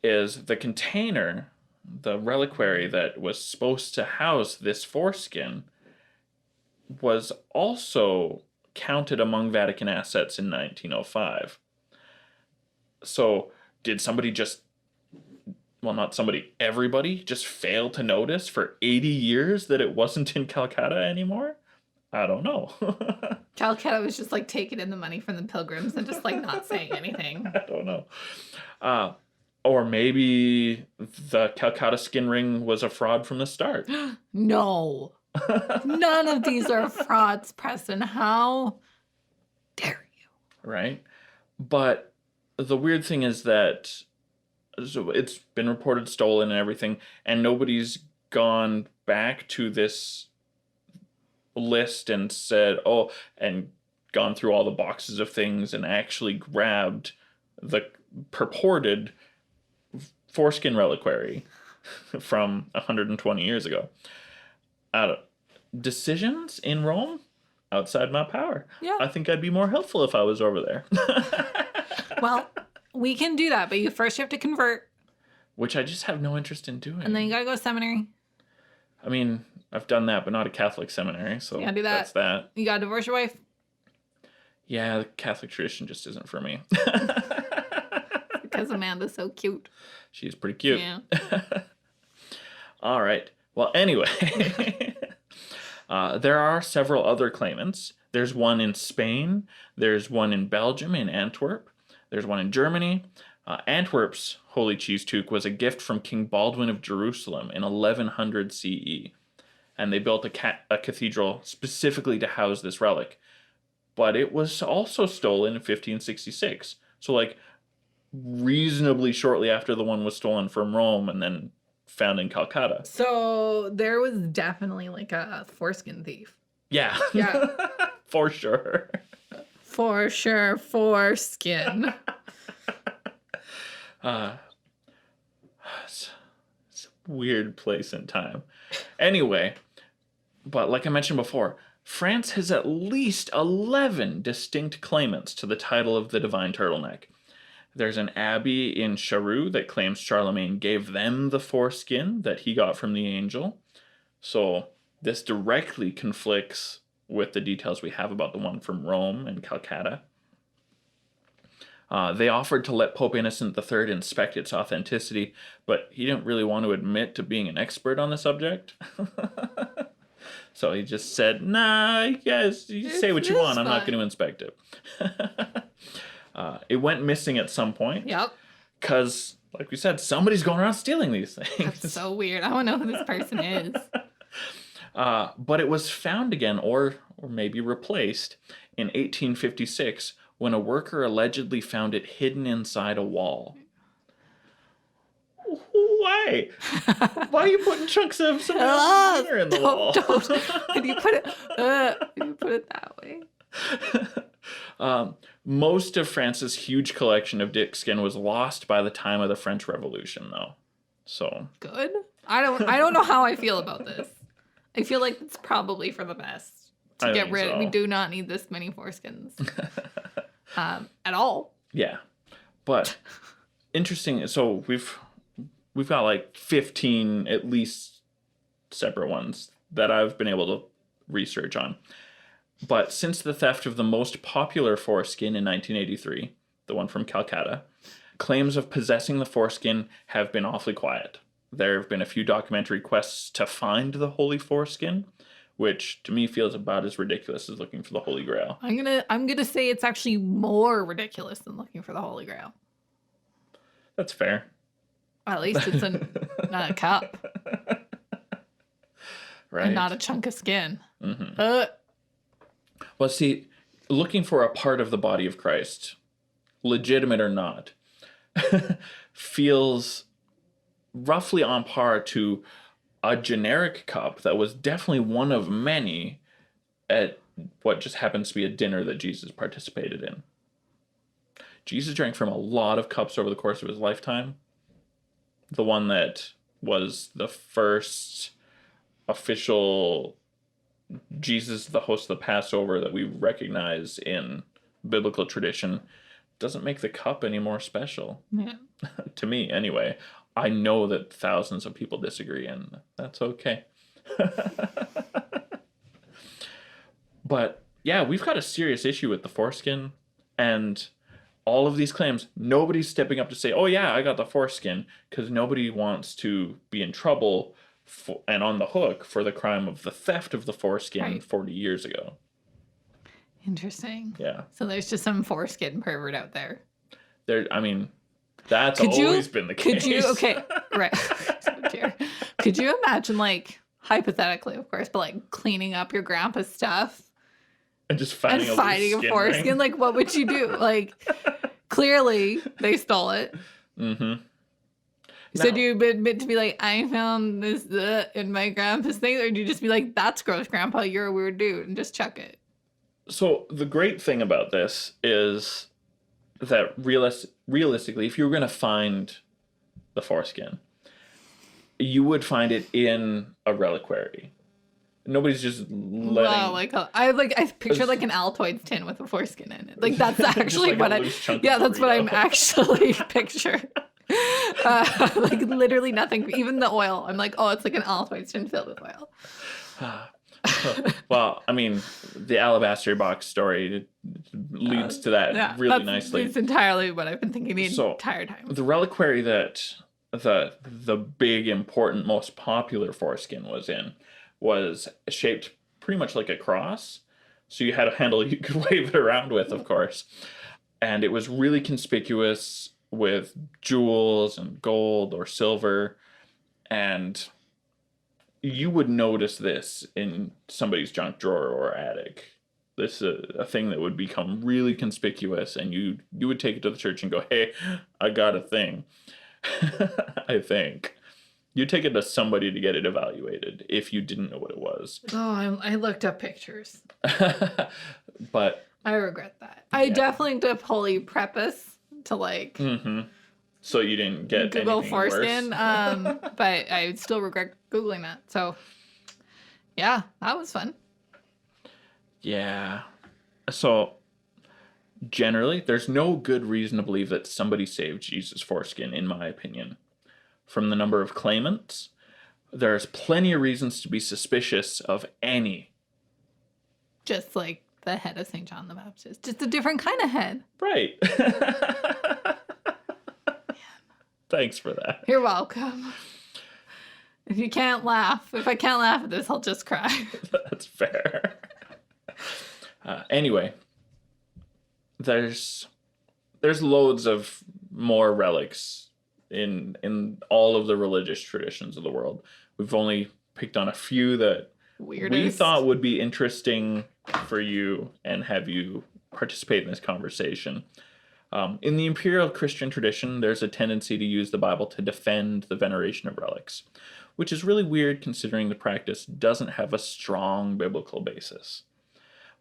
is the container, the reliquary that was supposed to house this foreskin, was also counted among Vatican assets in 1905. So did somebody everybody just fail to notice for 80 years that it wasn't in Calcutta anymore? I don't know. Calcutta was just like taking in the money from the pilgrims and just like not saying anything. I don't know. Or maybe the Calcutta skin ring was a fraud from the start. No. None of these are frauds, Preston. How dare you? Right? But the weird thing is that it's been reported stolen and everything, and nobody's gone back to this list and said, and gone through all the boxes of things and actually grabbed the purported foreskin reliquary from 120 years ago. Decisions in Rome outside my power. Yeah. I think I'd be more helpful if I was over there. Well, we can do that, but you have to convert. Which I just have no interest in doing. And then you gotta go to seminary. I mean, I've done that, but not a Catholic seminary, so you gotta do that. That's that. You gotta divorce your wife. Yeah, the Catholic tradition just isn't for me. Because Amanda's so cute. She's pretty cute. Yeah. All right. Well, anyway, there are several other claimants There's one in Spain. There's one in Belgium, in Antwerp. There's one in Germany. Antwerp's holy cheese toque was a gift from King Baldwin of Jerusalem in 1100 CE. And they built a cathedral specifically to house this relic. But it was also stolen in 1566. So, like, reasonably shortly after the one was stolen from Rome and then found in Calcutta. So there was definitely like a foreskin thief. Yeah. Yeah. For sure. For sure, foreskin. It's a weird place and time. Anyway, but like I mentioned before, France has at least 11 distinct claimants to the title of the divine turtleneck. There's an abbey in Shroud that claims Charlemagne gave them the foreskin that he got from the angel. So this directly conflicts with the details we have about the one from Rome and Calcutta. They offered to let Pope Innocent III inspect its authenticity, but he didn't really want to admit to being an expert on the subject. So he just said, nah, you guys, you say what you want. I'm not going to inspect it. It went missing at some point. Yep. Because, like we said, somebody's going around stealing these things. That's so weird. I want to know who this person is. But it was found again, or maybe replaced, in 1856 when a worker allegedly found it hidden inside a wall. Why? Why are you putting chunks of some dinner in the wall? Did you put it that way? Most of France's huge collection of dick skin was lost by the time of the French Revolution, though. So good. I don't know how I feel about this. I feel like it's probably for the best to get rid. So. We do not need this many foreskins at all. Yeah, but interesting. So we've got like 15 at least separate ones that I've been able to research on. But since the theft of the most popular foreskin in 1983, the one from Calcutta, claims of possessing the foreskin have been awfully quiet. There have been a few documentary quests to find the holy foreskin, which to me feels about as ridiculous as looking for the Holy Grail. I'm gonna say it's actually more ridiculous than looking for the Holy Grail. That's fair. At least it's not a cup. Right. And not a chunk of skin. Mm-hmm. Well, see, looking for a part of the body of Christ, legitimate or not, feels roughly on par to a generic cup that was definitely one of many at what just happens to be a dinner that Jesus participated in. Jesus drank from a lot of cups over the course of his lifetime. The one that was the first official Jesus, the host of the Passover that we recognize in biblical tradition, doesn't make the cup any more special. Yeah. To me, anyway. I know that thousands of people disagree, and that's okay. But yeah, we've got a serious issue with the foreskin, and all of these claims, nobody's stepping up to say, oh yeah, I got the foreskin, because nobody wants to be in trouble and on the hook for the crime of the theft of the foreskin 40 years ago. Interesting. Yeah. So there's just some foreskin pervert out there. That's always been the case. Right. Could you imagine, like, hypothetically, of course, but like cleaning up your grandpa's stuff and just finding a foreskin? ring? Like, what would you do? Like, clearly they stole it. Mm-hmm. So do you admit to be like, I found this in my grandpa's thing, or do you just be like, that's gross, grandpa, you're a weird dude, and just chuck it? So the great thing about this is that realistically, if you were going to find the foreskin, you would find it in a reliquary. Nobody's just letting. Wow, I picture like an Altoids tin with a foreskin in it. Like that's actually like that's what I'm actually picture. Like literally nothing, even the oil. I'm like, oh, it's like an Altoids tin filled with oil. Well, I mean, the alabaster box story leads to that really nicely. It's entirely what I've been thinking the entire time. The reliquary that the big, important, most popular foreskin was in was shaped pretty much like a cross. So you had a handle you could wave it around with, of course. And it was really conspicuous with jewels and gold or silver. And you would notice this in somebody's junk drawer or attic. This is a thing that would become really conspicuous, and you would take it to the church and go, hey, I got a thing. I think. You'd take it to somebody to get it evaluated if you didn't know what it was. Oh, I looked up pictures. But I regret that. I definitely did holy prepuce to like so you didn't get Google anything foreskin. worse. But I would still regret Googling that. So yeah, that was fun. Yeah. So generally, there's no good reason to believe that somebody saved Jesus' foreskin, in my opinion. From the number of claimants, there's plenty of reasons to be suspicious of any. Just like the head of St. John the Baptist. Just a different kind of head. Right. Thanks for that. You're welcome. If I can't laugh at this, I'll just cry. That's fair. Anyway, there's loads of more relics in all of the religious traditions of the world. We've only picked on a few that we thought would be interesting for you and have you participate in this conversation. In the Imperial Christian tradition, there's a tendency to use the Bible to defend the veneration of relics, which is really weird considering the practice doesn't have a strong biblical basis.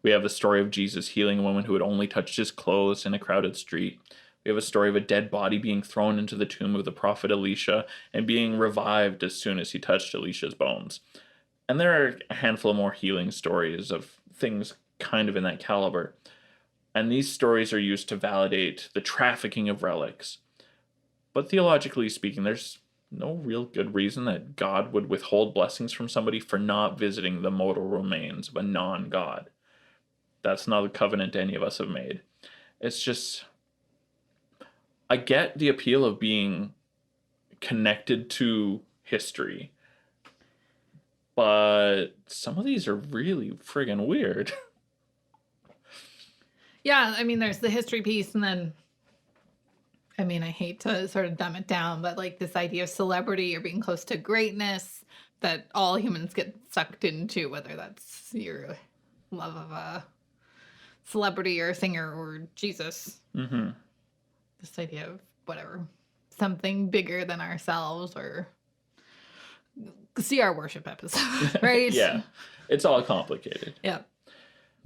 We have the story of Jesus healing a woman who had only touched his clothes in a crowded street. We have a story of a dead body being thrown into the tomb of the prophet Elisha and being revived as soon as he touched Elisha's bones. And there are a handful of more healing stories of things kind of in that caliber. And these stories are used to validate the trafficking of relics. But theologically speaking, there's no real good reason that God would withhold blessings from somebody for not visiting the mortal remains of a non-God. That's not a covenant any of us have made. It's just, I get the appeal of being connected to history, but some of these are really friggin' weird. Yeah, I mean, there's the history piece, and then, I mean, I hate to sort of dumb it down, but like this idea of celebrity or being close to greatness that all humans get sucked into, whether that's your love of a celebrity or a singer or Jesus. Mm-hmm. This idea of whatever, something bigger than ourselves, or see our worship episode, right? Yeah, it's all complicated. Yeah.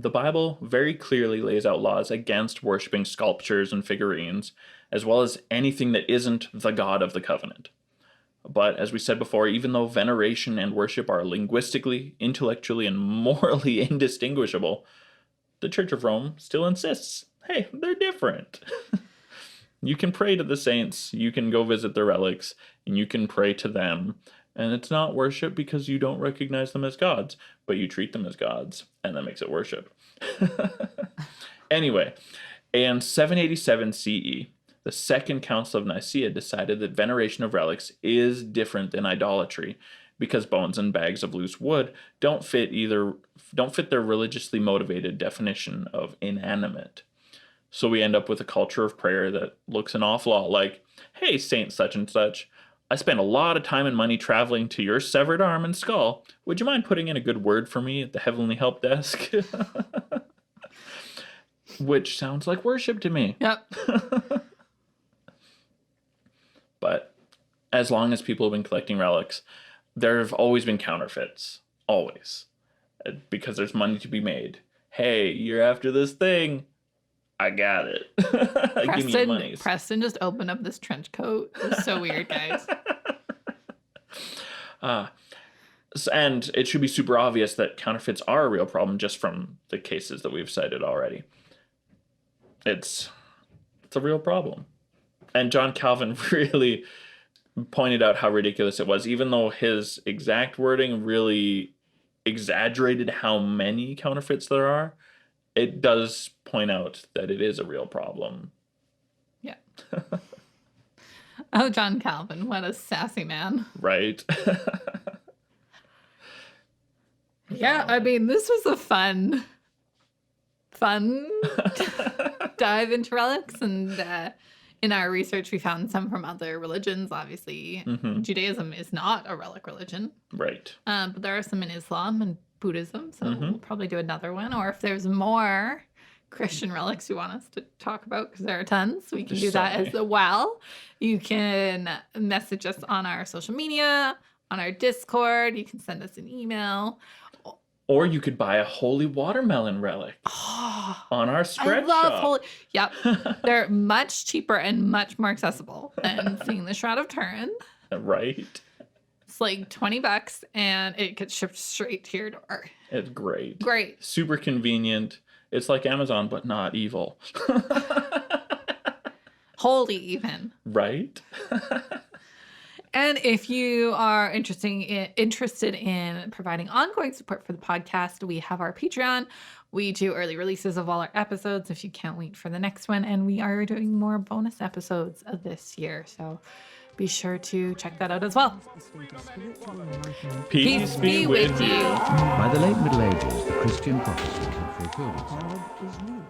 The Bible very clearly lays out laws against worshiping sculptures and figurines, as well as anything that isn't the God of the covenant. But as we said before, even though veneration and worship are linguistically, intellectually, and morally indistinguishable, the Church of Rome still insists, hey, they're different. You can pray to the saints, you can go visit their relics, and you can pray to them. And it's not worship because you don't recognize them as gods, but you treat them as gods, and that makes it worship. Anyway, in 787 CE, the Second Council of Nicaea decided that veneration of relics is different than idolatry, because bones and bags of loose wood don't fit their religiously motivated definition of inanimate. So we end up with a culture of prayer that looks an awful lot like, hey, Saint such and such, I spent a lot of time and money traveling to your severed arm and skull. Would you mind putting in a good word for me at the Heavenly Help Desk? Which sounds like worship to me. Yep. But as long as people have been collecting relics, there have always been counterfeits. Always. Because there's money to be made. Hey, you're after this thing. I got it. Give me your monies. Preston just opened up this trench coat. It's so weird, guys. And it should be super obvious that counterfeits are a real problem just from the cases that we've cited already. It's a real problem. And John Calvin really pointed out how ridiculous it was, even though his exact wording really exaggerated how many counterfeits there are. It does point out that it is a real problem. Yeah. Oh, John Calvin, what a sassy man. Right? Yeah, I mean, this was a fun fun dive into relics. And in our research, we found some from other religions. Obviously, Judaism is not a relic religion. Right. But there are some in Islam and Buddhism. So we'll probably do another one. Or if there's more Christian relics you want us to talk about, because there are tons, we can do that as well. You can message us on our social media, on our Discord. You can send us an email. Or you could buy a holy watermelon relic on our spread I love shop. holy. Yep. They're much cheaper and much more accessible than seeing the Shroud of Turin. Right. It's like $20 and it gets shipped straight to your door. It's great. Great. Super convenient. It's like Amazon, but not evil. Holy even. Right? And if you are interested in providing ongoing support for the podcast, we have our Patreon. We do early releases of all our episodes if you can't wait for the next one. And we are doing more bonus episodes of this year. So be sure to check that out as well. Peace be with you. By the late Middle Ages, the Christian prophecies had fulfilled itself. God is near.